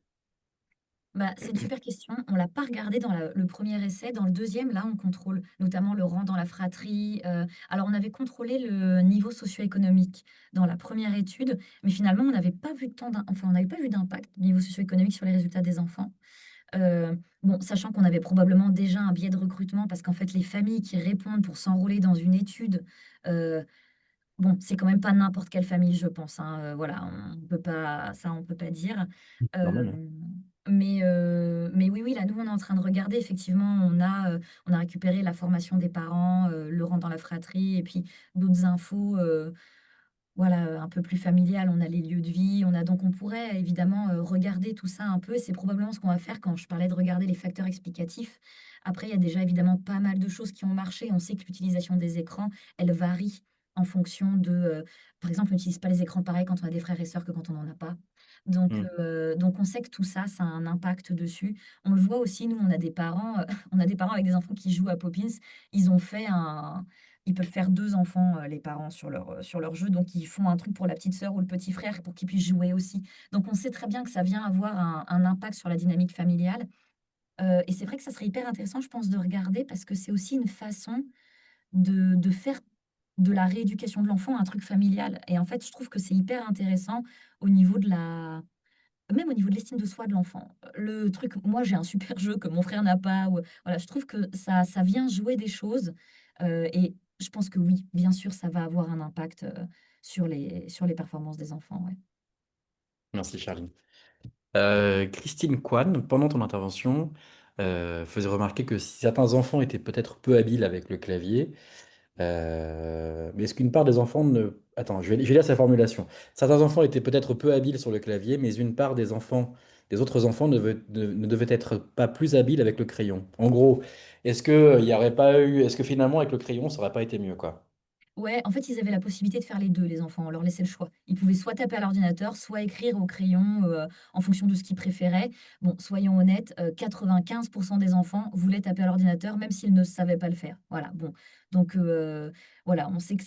Speaker 2: Bah, c'est une super question. On l'a pas regardé dans le premier essai. Dans le deuxième, là, on contrôle notamment le rang dans la fratrie. Alors, on avait contrôlé le niveau socio-économique dans la première étude, mais finalement, on n'avait pas vu enfin, on n'avait pas vu d'impact du niveau socio-économique sur les résultats des enfants. Bon, sachant qu'on avait probablement déjà un biais de recrutement, parce qu'en fait, les familles qui répondent pour s'enrôler dans une étude, euh, bon, c'est quand même pas n'importe quelle famille, je pense, hein, voilà, on peut pas dire.
Speaker 1: Normal, hein.
Speaker 2: Hem, mais oui, oui, là, nous, on est en train de regarder. Effectivement, on a récupéré la formation des parents, le rang dans la fratrie et puis d'autres infos, voilà, un peu plus familiales. On a les lieux de vie, on pourrait évidemment, regarder tout ça un peu et c'est probablement ce qu'on va faire quand je parlais de regarder les facteurs explicatifs. Après, il y a déjà évidemment pas mal de choses qui ont marché. On sait que l'utilisation des écrans, elle varie en fonction par exemple, on n'utilise pas les écrans pareil quand on a des frères et sœurs que quand on n'en a pas.
Speaker 1: Hmm.
Speaker 2: Donc on sait que tout ça, ça a un impact dessus. On le voit aussi, nous, on a des parents, on a des parents avec des enfants qui jouent à Poppins. Ils ont fait un Ils peuvent faire 2 enfants, les parents sur leur jeu, donc ils font un truc pour la petite sœur ou le petit frère pour qu'ils puissent jouer aussi. Donc on sait très bien que ça vient avoir un impact sur la dynamique familiale, et c'est vrai que ça serait hyper intéressant, je pense, de regarder parce que c'est aussi une façon de faire de la rééducation de l'enfant un truc familial et en fait, je trouve que c'est hyper intéressant au niveau de la même au niveau de l'estime de soi de l'enfant. Le truc, moi j'ai un super jeu que mon frère n'a pas ou voilà, je trouve que ça vient jouer des choses, et je pense que oui, bien sûr, ça va avoir un impact, sur les performances des enfants, ouais.
Speaker 1: Merci, Charline. Christine Kwan, pendant ton intervention, faisait remarquer que certains enfants étaient peut-être peu habiles avec le clavier. Mais est-ce qu'une part des enfants ne... Attends, je vais lire sa formulation. Certains enfants étaient peut-être peu habiles sur le clavier, mais une part des enfants, des autres enfants ne devait être pas plus habiles avec le crayon. En gros, est-ce que il y aurait pas eu... Est-ce que finalement, avec le crayon, ça aurait pas été mieux, quoi?
Speaker 2: Ouais, en fait, ils avaient la possibilité de faire les 2, les enfants, on leur laissait le choix. Ils pouvaient soit taper à l'ordinateur, soit écrire au crayon, en fonction de ce qu'ils préféraient. Bon, soyons honnêtes, 95 des enfants voulaient taper à l'ordinateur, même s'ils ne savaient pas le faire. Voilà, bon, donc voilà, on sait que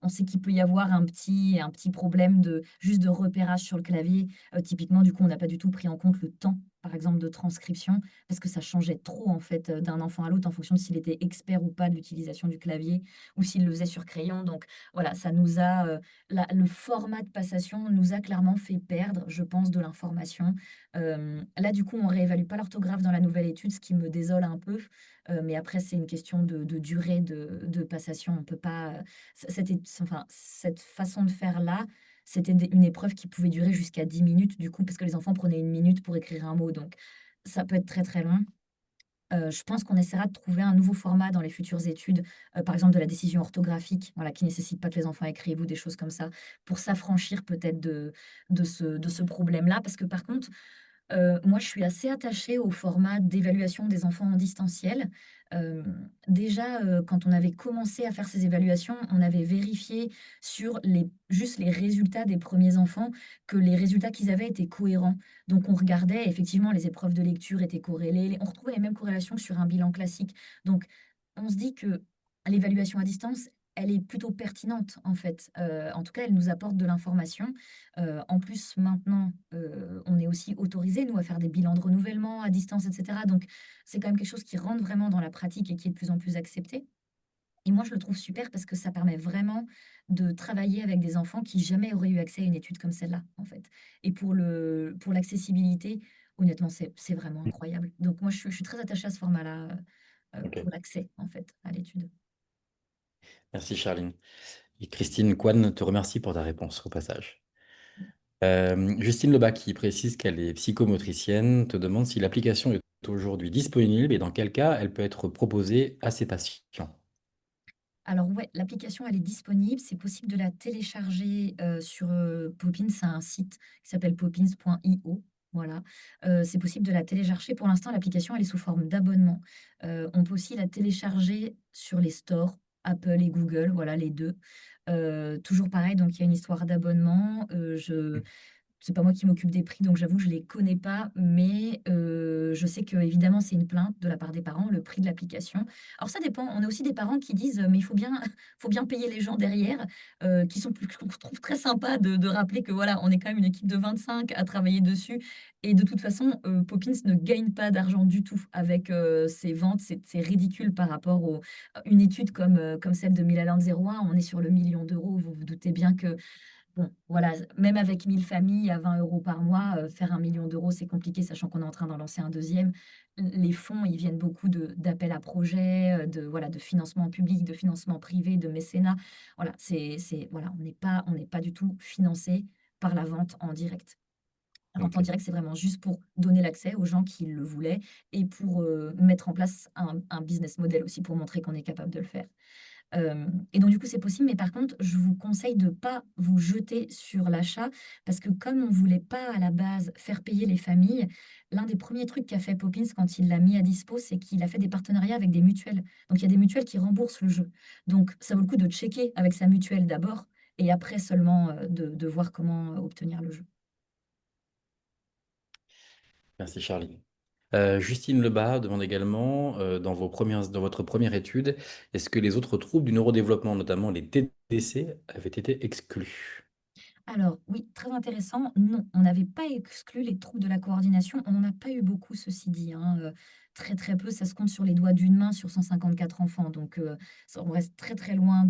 Speaker 2: on sait qu'il peut y avoir un petit problème juste de repérage sur le clavier. Typiquement, du coup, on n'a pas du tout pris en compte le temps, par exemple, de transcription, parce que ça changeait trop, en fait, d'un enfant à l'autre en fonction de s'il était expert ou pas de l'utilisation du clavier ou s'il le faisait sur crayon. Donc voilà, le format de passation nous a clairement fait perdre, je pense, de l'information. Là, du coup, on réévalue pas l'orthographe dans la nouvelle étude, ce qui me désole un peu. Mais après, c'est une question de durée de passation. On peut pas, enfin, cette façon de faire là, c'était une épreuve qui pouvait durer jusqu'à 10 minutes, du coup, parce que les enfants prenaient 1 minute pour écrire un mot. Donc, ça peut être très, très long. Je pense qu'on essaiera de trouver un nouveau format dans les futures études, par exemple de la décision orthographique, voilà, qui nécessite pas que les enfants écrivent ou des choses comme ça, pour s'affranchir peut-être de ce problème-là. Parce que par contre, moi, je suis assez attachée au format d'évaluation des enfants en distanciel. Déjà, quand on avait commencé à faire ces évaluations, on avait vérifié sur juste les résultats des premiers enfants, que les résultats qu'ils avaient étaient cohérents. Donc on regardait, effectivement, les épreuves de lecture étaient corrélées, on retrouvait les mêmes corrélations que sur un bilan classique. Donc on se dit que l'évaluation à distance, elle est plutôt pertinente, en fait. En tout cas, elle nous apporte de l'information. En plus, maintenant, on est aussi autorisé, nous, à faire des bilans de renouvellement à distance, et cetera. Donc, c'est quand même quelque chose qui rentre vraiment dans la pratique et qui est de plus en plus accepté. Et moi, je le trouve super parce que ça permet vraiment de travailler avec des enfants qui jamais auraient eu accès à une étude comme celle-là, en fait. Et pour l'accessibilité, honnêtement, c'est vraiment incroyable. Donc, moi, je suis très attachée à ce format-là,
Speaker 1: Ok.
Speaker 2: pour l'accès, en fait, à l'étude.
Speaker 1: Merci Charline. Et Christine Kwan te remercie pour ta réponse au passage. Justine Lebac, qui précise qu'elle est psychomotricienne, te demande si l'application est aujourd'hui disponible et dans quel cas elle peut être proposée à ses patients.
Speaker 2: Alors ouais, l'application, elle est disponible. C'est possible de la télécharger sur Poppins. C'est un site qui s'appelle poppins.io. Voilà. C'est possible de la télécharger. Pour l'instant, l'application, elle est sous forme d'abonnement. On peut aussi la télécharger sur les stores, Apple et Google, voilà les deux. Toujours pareil, donc il y a une histoire d'abonnement. C'est pas moi qui m'occupe des prix, donc j'avoue, je les connais pas, mais je sais que évidemment c'est une plainte de la part des parents, le prix de l'application. Alors ça dépend, on a aussi des parents qui disent: «Mais il faut bien faut bien payer les gens derrière», qui sont plus qu'on trouve très sympa de rappeler que voilà, on est quand même une équipe de 25 à travailler dessus et de toute façon, Poppins ne gagne pas d'argent du tout avec, ses ventes. C'est ridicule par rapport au une étude comme celle de Milan 01, on est sur le 1 000 000 d'euros. Vous vous doutez bien que bon, voilà, même avec 1 000 familles à 20 € par mois, faire 1 000 000 d'euros, c'est compliqué, sachant qu'on est en train d'en lancer un deuxième. Les fonds, ils viennent beaucoup d'appels à projets, voilà, de financement public, de financement privé, de mécénat. Voilà, voilà, on n'est pas du tout financé par la vente en direct. La vente en
Speaker 1: Ok.
Speaker 2: direct, c'est vraiment juste pour donner l'accès aux gens qui le voulaient et pour mettre en place un business model aussi pour montrer qu'on est capable de le faire. Et donc du coup, c'est possible, mais par contre, je vous conseille de ne pas vous jeter sur l'achat parce que comme on ne voulait pas à la base faire payer les familles, l'un des premiers trucs qu'a fait Poppins quand il l'a mis à dispo, c'est qu'il a fait des partenariats avec des mutuelles. Donc il y a des mutuelles qui remboursent le jeu. Donc ça vaut le coup de checker avec sa mutuelle d'abord et après seulement de voir comment obtenir le jeu.
Speaker 1: Merci Charline. Justine Lebas demande également, dans votre première étude, est-ce que les autres troubles du neurodéveloppement, notamment les TDC, avaient été exclus?
Speaker 2: Alors oui, très intéressant. Non, on n'avait pas exclu les troubles de la coordination. On n'en a pas eu beaucoup, ceci dit, hein, très très peu. Ça se compte sur les doigts d'une main sur 154 enfants. Donc on reste très très loin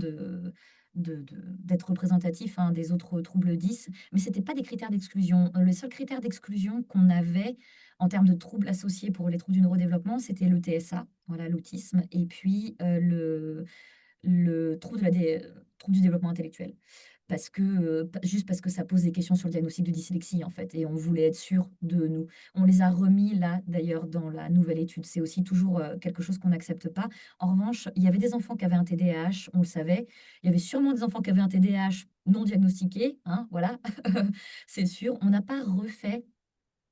Speaker 2: d'être représentatif, hein, des autres troubles 10. Mais ce n'était pas des critères d'exclusion. Le seul critère d'exclusion qu'on avait en termes de troubles associés pour les troubles du neurodéveloppement, c'était le TSA, voilà, l'autisme, et puis le trouble du développement intellectuel. Parce que, juste parce que ça pose des questions sur le diagnostic de dyslexie, en fait, et on voulait être sûr de nous. On les a remis là, d'ailleurs, dans la nouvelle étude. C'est aussi toujours quelque chose qu'on n'accepte pas. En revanche, il y avait des enfants qui avaient un TDAH, on le savait. Il y avait sûrement des enfants qui avaient un TDAH non diagnostiqué, hein, voilà, c'est sûr. On n'a pas refait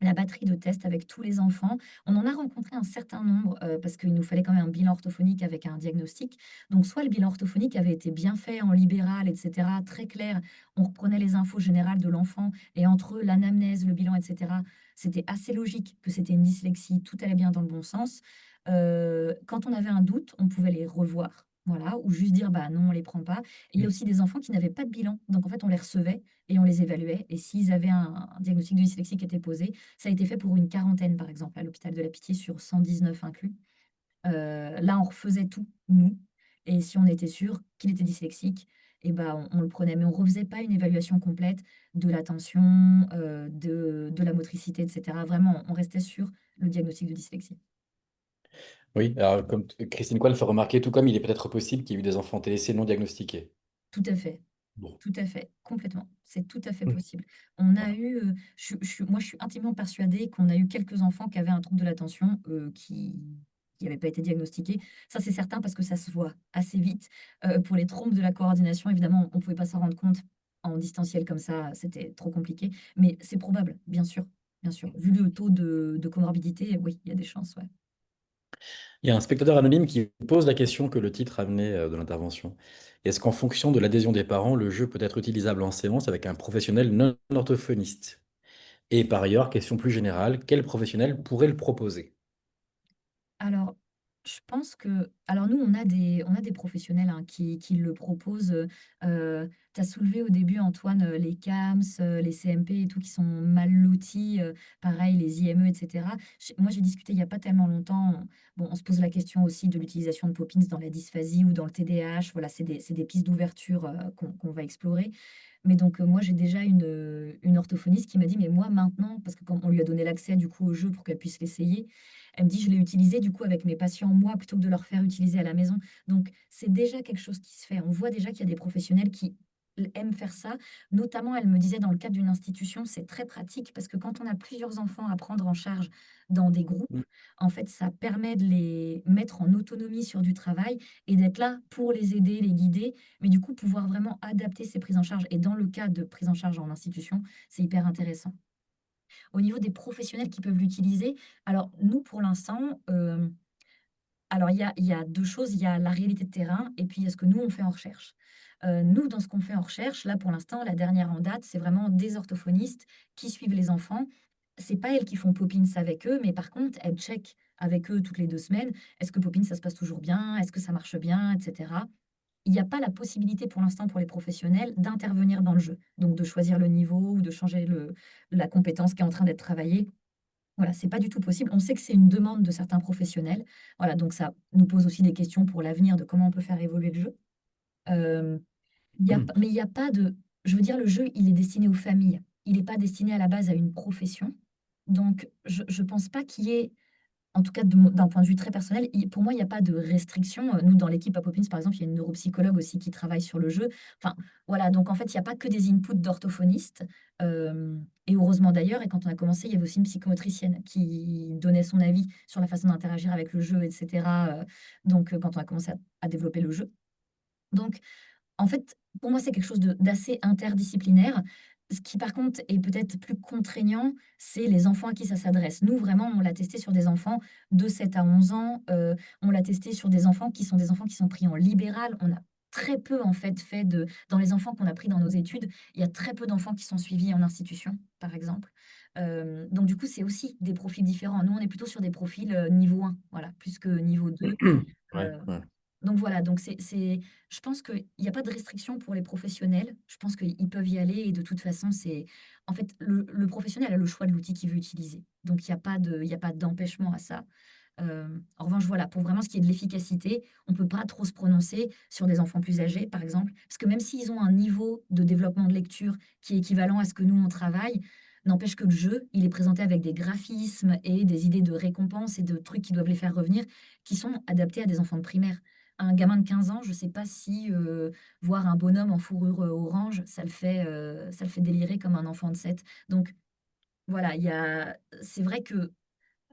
Speaker 2: la batterie de tests avec tous les enfants. On en a rencontré un certain nombre parce qu'il nous fallait quand même un bilan orthophonique avec un diagnostic. Donc, soit le bilan orthophonique avait été bien fait en libéral, etc., très clair, on reprenait les infos générales de l'enfant et entre eux, l'anamnèse, le bilan, etc., c'était assez logique que c'était une dyslexie, tout allait bien dans le bon sens. Quand on avait un doute, on pouvait les revoir. Voilà, ou juste dire bah non, on les prend pas. Et il y a aussi des enfants qui n'avaient pas de bilan. Donc en fait, on les recevait et on les évaluait. Et s'ils avaient un diagnostic de dyslexie qui était posé, ça a été fait pour une quarantaine, par exemple, à l'hôpital de la Pitié sur 119 inclus. Là, on refaisait tout, nous. Et si on était sûr qu'il était dyslexique, eh ben, on le prenait. Mais on ne refaisait pas une évaluation complète de l'attention, de la motricité, etc. Vraiment, on restait sur le diagnostic de dyslexie.
Speaker 1: Oui, alors comme Christine Kwan fait remarquer, tout comme il est peut-être possible qu'il y ait eu des enfants TSC non diagnostiqués.
Speaker 2: Tout à fait.
Speaker 1: Bon.
Speaker 2: Tout à fait, complètement. C'est tout à fait possible. On a
Speaker 1: Voilà.
Speaker 2: eu, moi, je suis intimement persuadée qu'on a eu quelques enfants qui avaient un trouble de l'attention, qui qui n'avait pas été diagnostiqué. Ça, c'est certain parce que ça se voit assez vite. Pour les trompes de la coordination, évidemment, on ne pouvait pas s'en rendre compte en distanciel comme ça, c'était trop compliqué. Mais c'est probable, bien sûr, bien sûr. Vu le taux de comorbidité, oui, il y a des chances, ouais.
Speaker 1: Il y a un spectateur anonyme qui pose la question que le titre amenait de l'intervention. Est-ce qu'en fonction de l'adhésion des parents, le jeu peut être utilisable en séance avec un professionnel non orthophoniste? Et par ailleurs, question plus générale, quel professionnel pourrait le proposer?
Speaker 2: Alors, je pense que alors nous, on a des professionnels, hein, qui le proposent, tu as soulevé au début, Antoine, les CAMS, les CMP et tout qui sont mal lotis, pareil les IME et cetera. J'ai discuté il y a pas tellement longtemps, bon, on se pose la question aussi de l'utilisation de Poppins dans la dysphasie ou dans le TDAH. Voilà, c'est des pistes d'ouverture, qu'on va explorer. Mais donc, moi, j'ai déjà une orthophoniste qui m'a dit: «Mais moi, maintenant» parce que quand on lui a donné l'accès, du coup, au jeu pour qu'elle puisse l'essayer, elle me dit: «Je l'ai utilisé, du coup, avec mes patients, moi, plutôt que de leur faire utiliser à la maison». Donc c'est déjà quelque chose qui se fait. On voit déjà qu'il y a des professionnels qui aiment faire ça. Notamment, elle me disait, dans le cadre d'une institution, c'est très pratique parce que quand on a plusieurs enfants à prendre en charge dans des groupes, en fait, ça permet de les mettre en autonomie sur du travail et d'être là pour les aider, les guider, mais du coup, pouvoir vraiment adapter ces prises en charge. Et dans le cas de prise en charge en institution, c'est hyper intéressant. Au niveau des professionnels qui peuvent l'utiliser, alors nous, pour l'instant, alors il y a 2 choses, il y a la réalité de terrain et puis il y a ce que nous, on fait en recherche. Nous, dans ce qu'on fait en recherche, là, pour l'instant, la dernière en date, c'est vraiment des orthophonistes qui suivent les enfants. C'est pas elles qui font Poppins avec eux, mais par contre, elles checkent avec eux toutes les 2 semaines. Est-ce que Poppins, ça se passe toujours bien? Est-ce que ça marche bien? Et cetera. Il n'y a pas la possibilité pour l'instant pour les professionnels d'intervenir dans le jeu, donc de choisir le niveau ou de changer la compétence qui est en train d'être travaillée. Voilà, c'est pas du tout possible. On sait que c'est une demande de certains professionnels. Voilà, donc ça nous pose aussi des questions pour l'avenir de comment on peut faire évoluer le jeu. Hem, il y a p mais il y a pas de je veux dire, le jeu, il est destiné aux familles. Il est pas destiné à la base à une profession. Donc je pense pas qu'il y ait, en tout cas, d'un point de vue très personnel, pour moi, il n'y a pas de restriction. Nous, dans l'équipe à Poppins, par exemple, il y a une neuropsychologue aussi qui travaille sur le jeu. Enfin, voilà, donc en fait, il n'y a pas que des inputs d'orthophonistes. Et heureusement d'ailleurs, et quand on a commencé, il y avait aussi une psychomotricienne qui donnait son avis sur la façon d'interagir avec le jeu, etc. Quand on a commencé à développer le jeu. Donc, en fait, pour moi, c'est quelque chose d'assez interdisciplinaire. Ce qui, par contre, est peut-être plus contraignant, c'est les enfants à qui ça s'adresse. Nous, vraiment, on l'a testé sur des enfants de 7 à 11 ans. On l'a testé sur des enfants qui sont pris en libéral. On a très peu, en fait dans les enfants qu'on a pris dans nos études, il y a très peu d'enfants qui sont suivis en institution, par exemple. Donc du coup, c'est aussi des profils différents. Nous, on est plutôt sur des profils, niveau 1, voilà, plus que niveau 2.
Speaker 1: Ouais,
Speaker 2: Heu,
Speaker 1: ouais.
Speaker 2: donc voilà, donc c'est je pense qu'il y a pas de restriction pour les professionnels. Je pense qu'ils peuvent y aller et de toute façon, c'est en fait, le professionnel a le choix de l'outil qu'il veut utiliser. Donc il y a pas d'empêchement à ça. En revanche, voilà, pour vraiment ce qui est de l'efficacité, on ne peut pas trop se prononcer sur des enfants plus âgés, par exemple, parce que même s'ils ont un niveau de développement de lecture qui est équivalent à ce que nous, on travaille, n'empêche que le jeu, il est présenté avec des graphismes et des idées de récompenses et de trucs qui doivent les faire revenir, qui sont adaptés à des enfants de primaire. Un gamin de 15 ans, je ne sais pas si, voir un bonhomme en fourrure, orange, ça le fait délirer comme un enfant de 7. Donc voilà, c'est vrai que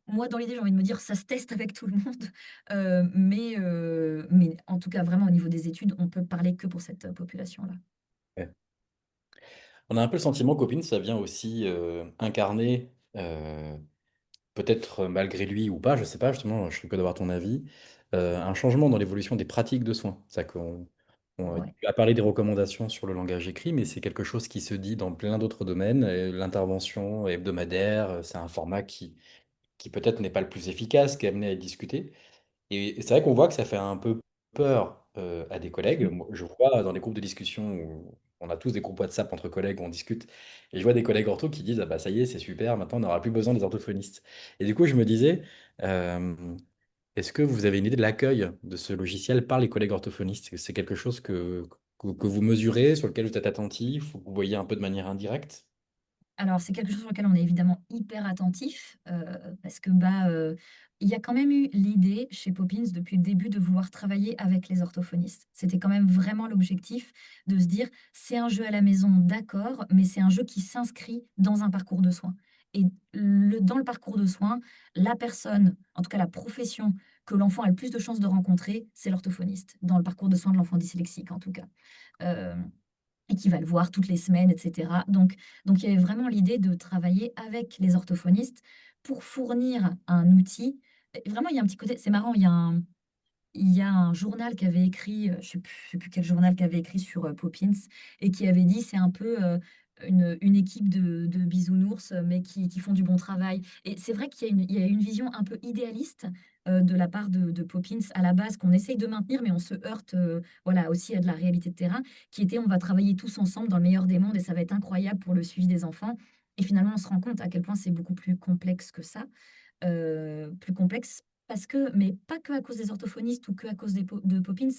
Speaker 2: moi, dans l'idée, j'ai envie de me dire: «Ça se teste avec tout le monde», mais en tout cas, vraiment au niveau des études, on peut parler que pour cette, population-là.
Speaker 1: Ouais. On a un peu le sentiment qu'Opin, ça vient aussi incarner, peut-être malgré lui ou pas, je sais pas, justement, je suis curieux d'avoir ton avis, un changement dans l'évolution des pratiques de soins. C'est-à-dire
Speaker 2: Ouais.
Speaker 1: tu as parlé des recommandations sur le langage écrit, mais c'est quelque chose qui se dit dans plein d'autres domaines. Et l'intervention hebdomadaire, c'est un format qui peut-être n'est pas le plus efficace, qui est amené à être discuté. Et c'est vrai qu'on voit que ça fait un peu peur à des collègues. Moi, je vois dans les groupes de discussion où on a tous des groupes WhatsApp entre collègues où on discute, et je vois des collègues orthos qui disent: «Ah bah ça y est, c'est super, maintenant on n'aura plus besoin des orthophonistes». Et du coup, je me disais, est-ce que vous avez une idée de l'accueil de ce logiciel par les collègues orthophonistes? Est-ce que c'est quelque chose que vous mesurez, sur lequel vous êtes attentif, ou que vous voyez un peu de manière indirecte?
Speaker 2: Alors, c'est quelque chose sur lequel on est évidemment hyper attentif, parce que, bah, il y a quand même eu l'idée chez Poppins depuis le début de vouloir travailler avec les orthophonistes. C'était quand même vraiment l'objectif de se dire: «C'est un jeu à la maison, d'accord, mais c'est un jeu qui s'inscrit dans un parcours de soins» et dans le parcours de soins, la personne, en tout cas la profession que l'enfant a le plus de chances de rencontrer, c'est l'orthophoniste, dans le parcours de soins de l'enfant dyslexique en tout cas. Euh, et qui va le voir toutes les semaines, etc. Donc il y avait vraiment l'idée de travailler avec les orthophonistes pour fournir un outil. Et vraiment, il y a un petit côté, c'est marrant, il y a un journal qui avait écrit, je sais plus quel journal qui avait écrit sur Poppins, et qui avait dit c'est un peu une équipe de bisounours, mais qui font du bon travail. Et c'est vrai qu'il y a une vision un peu idéaliste de la part de Poppins à la base, qu'on essaye de maintenir, mais on se heurte voilà, aussi à de la réalité de terrain, qui était on va travailler tous ensemble dans le meilleur des mondes et ça va être incroyable pour le suivi des enfants. Et finalement, on se rend compte à quel point c'est beaucoup plus complexe que ça, plus complexe parce que, mais pas que à cause des orthophonistes ou que à cause de Poppins,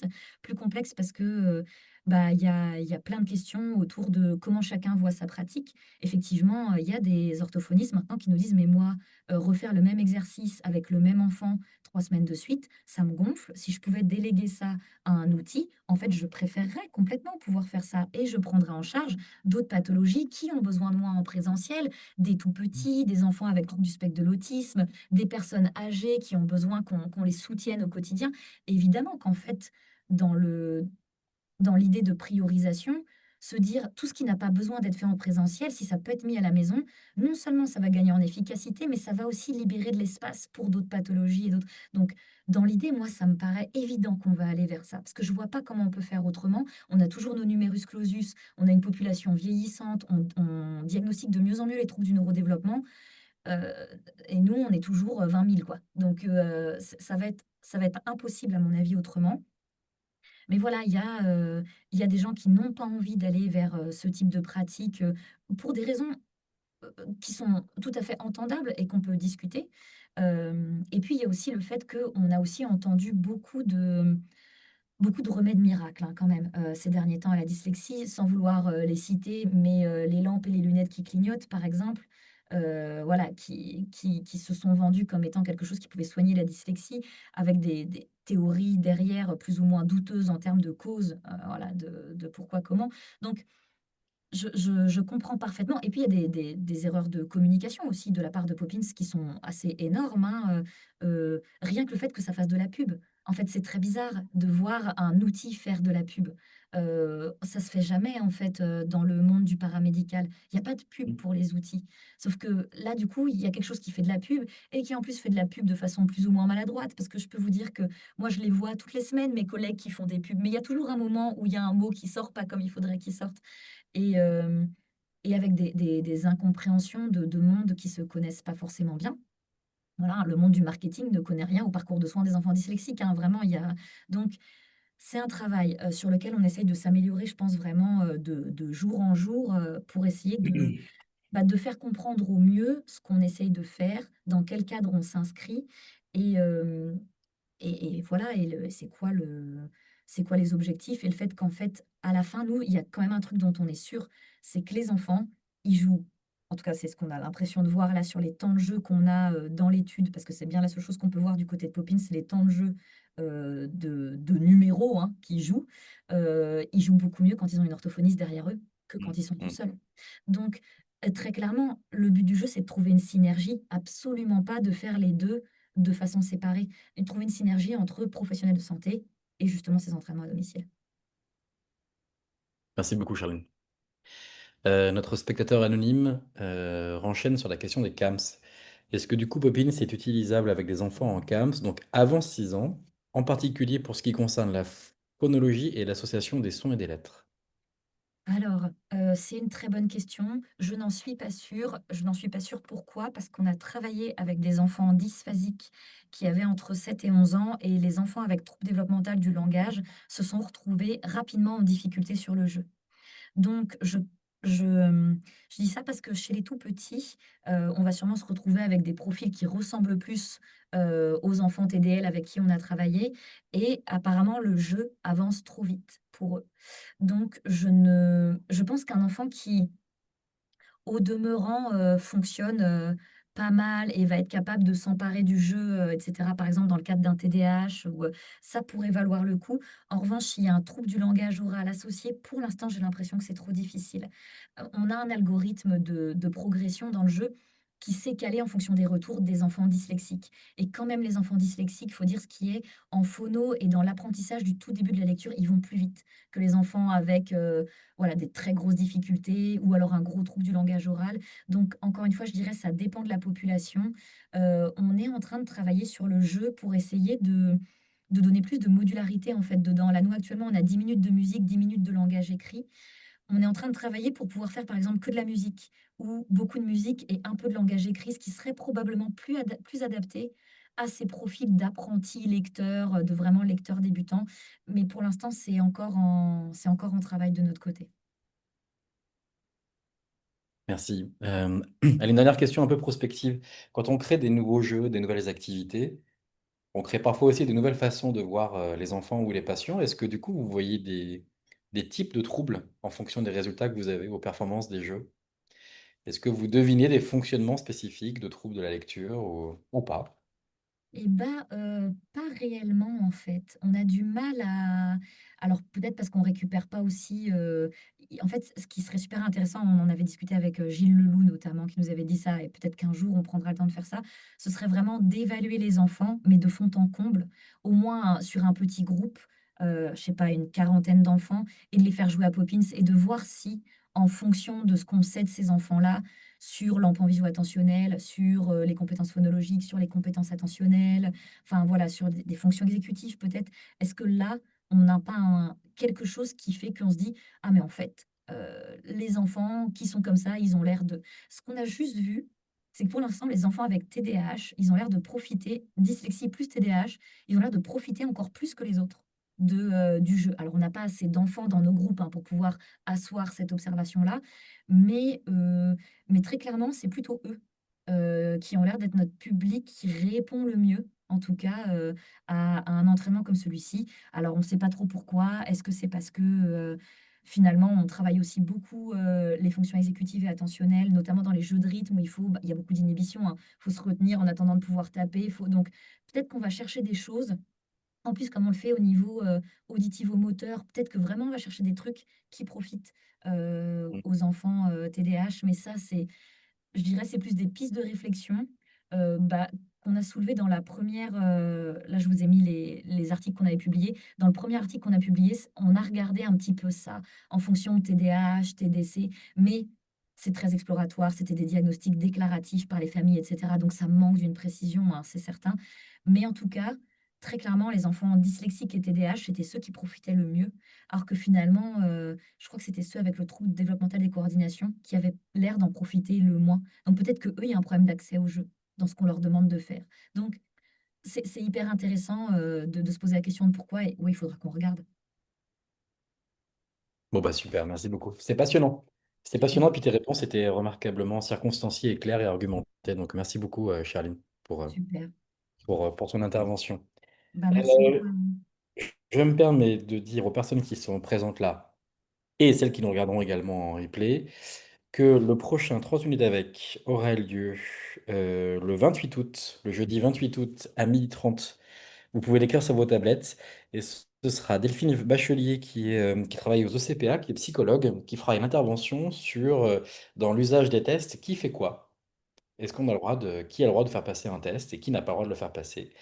Speaker 2: plus complexe parce que bah, il y a plein de questions autour de comment chacun voit sa pratique. Effectivement, il y a des orthophonistes maintenant qui nous disent, mais moi, refaire le même exercice avec le même enfant 3 semaines de suite, ça me gonfle. Si je pouvais déléguer ça à un outil, en fait, je préférerais complètement pouvoir faire ça et je prendrais en charge d'autres pathologies qui ont besoin de moi en présentiel, des tout petits, des enfants avec troubles du spectre de l'autisme, des personnes âgées qui ont besoin qu'on les soutienne au quotidien. Évidemment qu'en fait, dans dans l'idée de priorisation, se dire tout ce qui n'a pas besoin d'être fait en présentiel, si ça peut être mis à la maison, non seulement ça va gagner en efficacité, mais ça va aussi libérer de l'espace pour d'autres pathologies et d'autres. Donc, dans l'idée, moi, ça me paraît évident qu'on va aller vers ça, parce que je vois pas comment on peut faire autrement. On a toujours nos numerus clausus, on a une population vieillissante, on diagnostique de mieux en mieux les troubles du neurodéveloppement. Heu et nous, on est toujours, 20 000 quoi. Donc ça va être impossible à mon avis autrement. Mais voilà, il y a des gens qui n'ont pas envie d'aller vers, ce type de pratique, pour des raisons, qui sont tout à fait entendables et qu'on peut discuter. Et puis il y a aussi le fait qu'on a aussi entendu beaucoup de remèdes miracles, hein, quand même, ces derniers temps à la dyslexie, sans vouloir, les citer, mais les lampes et les lunettes qui clignotent, par exemple, voilà, qui se sont vendues comme étant quelque chose qui pouvait soigner la dyslexie, avec des théories derrière, plus ou moins douteuses en termes de cause, voilà, de pourquoi, comment. Donc je comprends parfaitement et puis il y a des erreurs de communication aussi de la part de Poppins qui sont assez énormes, hein, rien que le fait que ça fasse de la pub. En fait, c'est très bizarre de voir un outil faire de la pub. Ça se fait jamais en fait, dans le monde du paramédical. Il y a pas de pub pour les outils. Sauf que là, du coup, il y a quelque chose qui fait de la pub et qui en plus fait de la pub de façon plus ou moins maladroite. Parce que je peux vous dire que moi, je les vois toutes les semaines, mes collègues qui font des pubs, mais il y a toujours un moment où il y a un mot qui sort pas comme il faudrait qu'il sorte et, et avec des incompréhensions de mondes qui se connaissent pas forcément bien. Voilà, le monde du marketing ne connaît rien au parcours de soins des enfants dyslexiques, hein, vraiment, il y a donc c'est un travail, sur lequel on essaye de s'améliorer, je pense vraiment, de jour en jour, pour essayer bah, de faire comprendre au mieux ce qu'on essaye de faire, dans quel cadre on s'inscrit et hem et voilà et c'est quoi les objectifs et le fait qu'en fait, à la fin, nous, il y a quand même un truc dont on est sûr, c'est que les enfants, ils jouent. En tout cas, c'est ce qu'on a l'impression de voir là sur les temps de jeu qu'on a, dans l'étude, parce que c'est bien la seule chose qu'on peut voir du côté de Poppins, c'est les temps de jeu, de numéros, hein, qu'ils jouent. Ils jouent beaucoup mieux quand ils ont une orthophoniste derrière eux que
Speaker 1: Mmh,
Speaker 2: quand ils sont tout
Speaker 1: mmh.
Speaker 2: seuls. Donc, très clairement, le but du jeu, c'est de trouver une synergie, absolument pas de faire les 2 de façon séparée et de trouver une synergie entre professionnels de santé et justement ces entraînements à domicile.
Speaker 1: Merci beaucoup, Charline. Notre spectateur anonyme renchaîne sur la question des CAMS. Est-ce que du coup, Poppins est utilisable avec des enfants en CAMS, donc avant 6 ans, en particulier pour ce qui concerne la phonologie et l'association des sons et des lettres?
Speaker 2: Alors, c'est une très bonne question. Je n'en suis pas sûre. Je n'en suis pas sûre pourquoi? Parce qu'on a travaillé avec des enfants dysphasiques qui avaient entre 7 et 11 ans et les enfants avec troubles développemental du langage se sont retrouvés rapidement en difficulté sur le jeu. Donc je dis ça parce que chez les tout petits, on va sûrement se retrouver avec des profils qui ressemblent plus, aux enfants TDL avec qui on a travaillé et apparemment le jeu avance trop vite pour eux. Donc je pense qu'un enfant qui au demeurant, fonctionne, pas mal et va être capable de s'emparer du jeu, et cetera. Par exemple, dans le cadre d'un TDAH ou, ça pourrait valoir le coup. En revanche, s'il y a un trouble du langage oral associé, pour l'instant, j'ai l'impression que c'est trop difficile. On a un algorithme de progression dans le jeu qui sait caler en fonction des retours des enfants dyslexiques. Et quand même, les enfants dyslexiques, il faut dire ce qui est en phono et dans l'apprentissage du tout début de la lecture, ils vont plus vite que les enfants avec voilà, des très grosses difficultés ou alors un gros trouble du langage oral. Donc, encore une fois, je dirais, ça dépend de la population. On est en train de travailler sur le jeu pour essayer de donner plus de modularité en fait dedans. Là, nous, actuellement, on a 10 minutes de musique, 10 minutes de langage écrit. On est en train de travailler pour pouvoir faire, par exemple, que de la musique ou beaucoup de musique et un peu de langage écrit, ce qui serait probablement plus adapté à ces profils d'apprentis lecteurs, de vraiment lecteurs débutants. Mais pour l'instant, c'est encore en travail de notre côté.
Speaker 1: Merci. Allez, une dernière question un peu prospective. Quand on crée des nouveaux jeux, des nouvelles activités, on crée parfois aussi de nouvelles façons de voir les enfants ou les patients. Est-ce que du coup, vous voyez des types de troubles en fonction des résultats que vous avez aux performances des jeux? Est-ce que vous devinez des fonctionnements spécifiques de troubles de la lecture ou pas?
Speaker 2: Et bah, pas réellement en fait. On a du mal à alors peut-être parce qu'on récupère pas aussi, i en fait, ce qui serait super intéressant, on en avait discuté avec, Gilles Leloup notamment qui nous avait dit ça et peut-être qu'un jour on prendra le temps de faire ça. Ce serait vraiment d'évaluer les enfants, mais de fond en comble, au moins sur un petit groupe, je sais pas, une quarantaine d'enfants et de les faire jouer à Poppins et de voir si, en fonction de ce qu'on sait de ces enfants-là, sur l'empan visio-attentionnel, sur, les compétences phonologiques, sur les compétences attentionnelles, enfin voilà, sur des fonctions exécutives peut-être. Est-ce que là, on n'a pas quelque chose qui fait qu'on se dit: «Ah mais en fait, les enfants qui sont comme ça, ils ont l'air de» ce qu'on a juste vu, c'est que pour l'instant, les enfants avec TDAH, ils ont l'air de profiter dyslexie plus TDAH, ils ont l'air de profiter encore plus que les autres du jeu. Alors on n'a pas assez d'enfants dans nos groupes, hein, pour pouvoir asseoir cette observation-là, mais mais très clairement, c'est plutôt eux, qui ont l'air d'être notre public qui répond le mieux, en tout cas, à un entraînement comme celui-ci. Alors on ne sait pas trop pourquoi. Est-ce que c'est parce que, finalement, on travaille aussi beaucoup, les fonctions exécutives et attentionnelles, notamment dans les jeux de rythme où il y a beaucoup d'inhibition, hein. Il faut se retenir en attendant de pouvoir taper, faut donc peut-être qu'on va chercher des choses en plus, comme on le fait au niveau, auditivo-moteur, peut-être que vraiment on va chercher des trucs qui profitent,
Speaker 1: Mmh.
Speaker 2: aux enfants, TDAH, mais ça, je dirais, c'est plus des pistes de réflexion, bah, qu'on a soulevées dans la première. Là, je vous ai mis les articles qu'on avait publiés. Dans le premier article qu'on a publié, on a regardé un petit peu ça en fonction de TDAH, TDC, mais c'est très exploratoire. C'était des diagnostics déclaratifs par les familles, et cetera, donc ça manque d'une précision, hein, c'est certain. Mais en tout cas, très clairement, les enfants dyslexiques et TDAH, c'était ceux qui profitaient le mieux, alors que finalement, je crois que c'était ceux avec le trouble développemental des coordinations qui avaient l'air d'en profiter le moins. Donc peut-être qu'eux, il y a un problème d'accès au jeu, dans ce qu'on leur demande de faire. Donc c'est hyper intéressant, de se poser la question de pourquoi et oui, il faudra qu'on regarde.
Speaker 1: Bon, bah super, merci beaucoup. C'était passionnant. C'était passionnant, et puis tes réponses étaient remarquablement circonstanciées et claires et argumentées. Donc merci beaucoup, Charline,
Speaker 2: Super.
Speaker 1: pour ton intervention.
Speaker 2: Bah, merci beaucoup
Speaker 1: Euh,
Speaker 2: à vous.
Speaker 1: je me permets de dire aux personnes qui sont présentes là, et celles qui nous regarderont également en replay, que le prochain 30 minutes avec aura lieu le 28 août, le jeudi 28 août à 12h30. Vous pouvez l'écrire sur vos tablettes. Et ce sera Delphine Bachelier qui travaille aux OCPA, qui est psychologue, qui fera une intervention sur, dans l'usage des tests, qui fait quoi? Est-ce qu'on a le droit qui a le droit de faire passer un test et qui n'a pas le droit de le faire passer?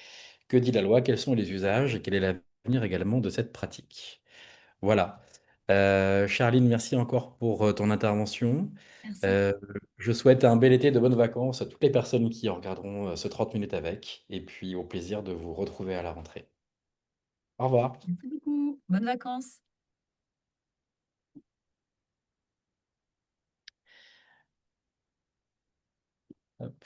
Speaker 1: Que dit la loi? Quels sont les usages et quel est l'avenir également de cette pratique? Voilà. Charline, merci encore pour ton intervention.
Speaker 2: Merci.
Speaker 1: Euh, je souhaite un bel été, de bonnes vacances à toutes les personnes qui regarderont ce 30 minutes avec, et puis au plaisir de vous retrouver à la rentrée. Au revoir.
Speaker 2: Merci beaucoup. Bonnes vacances.
Speaker 1: Hop.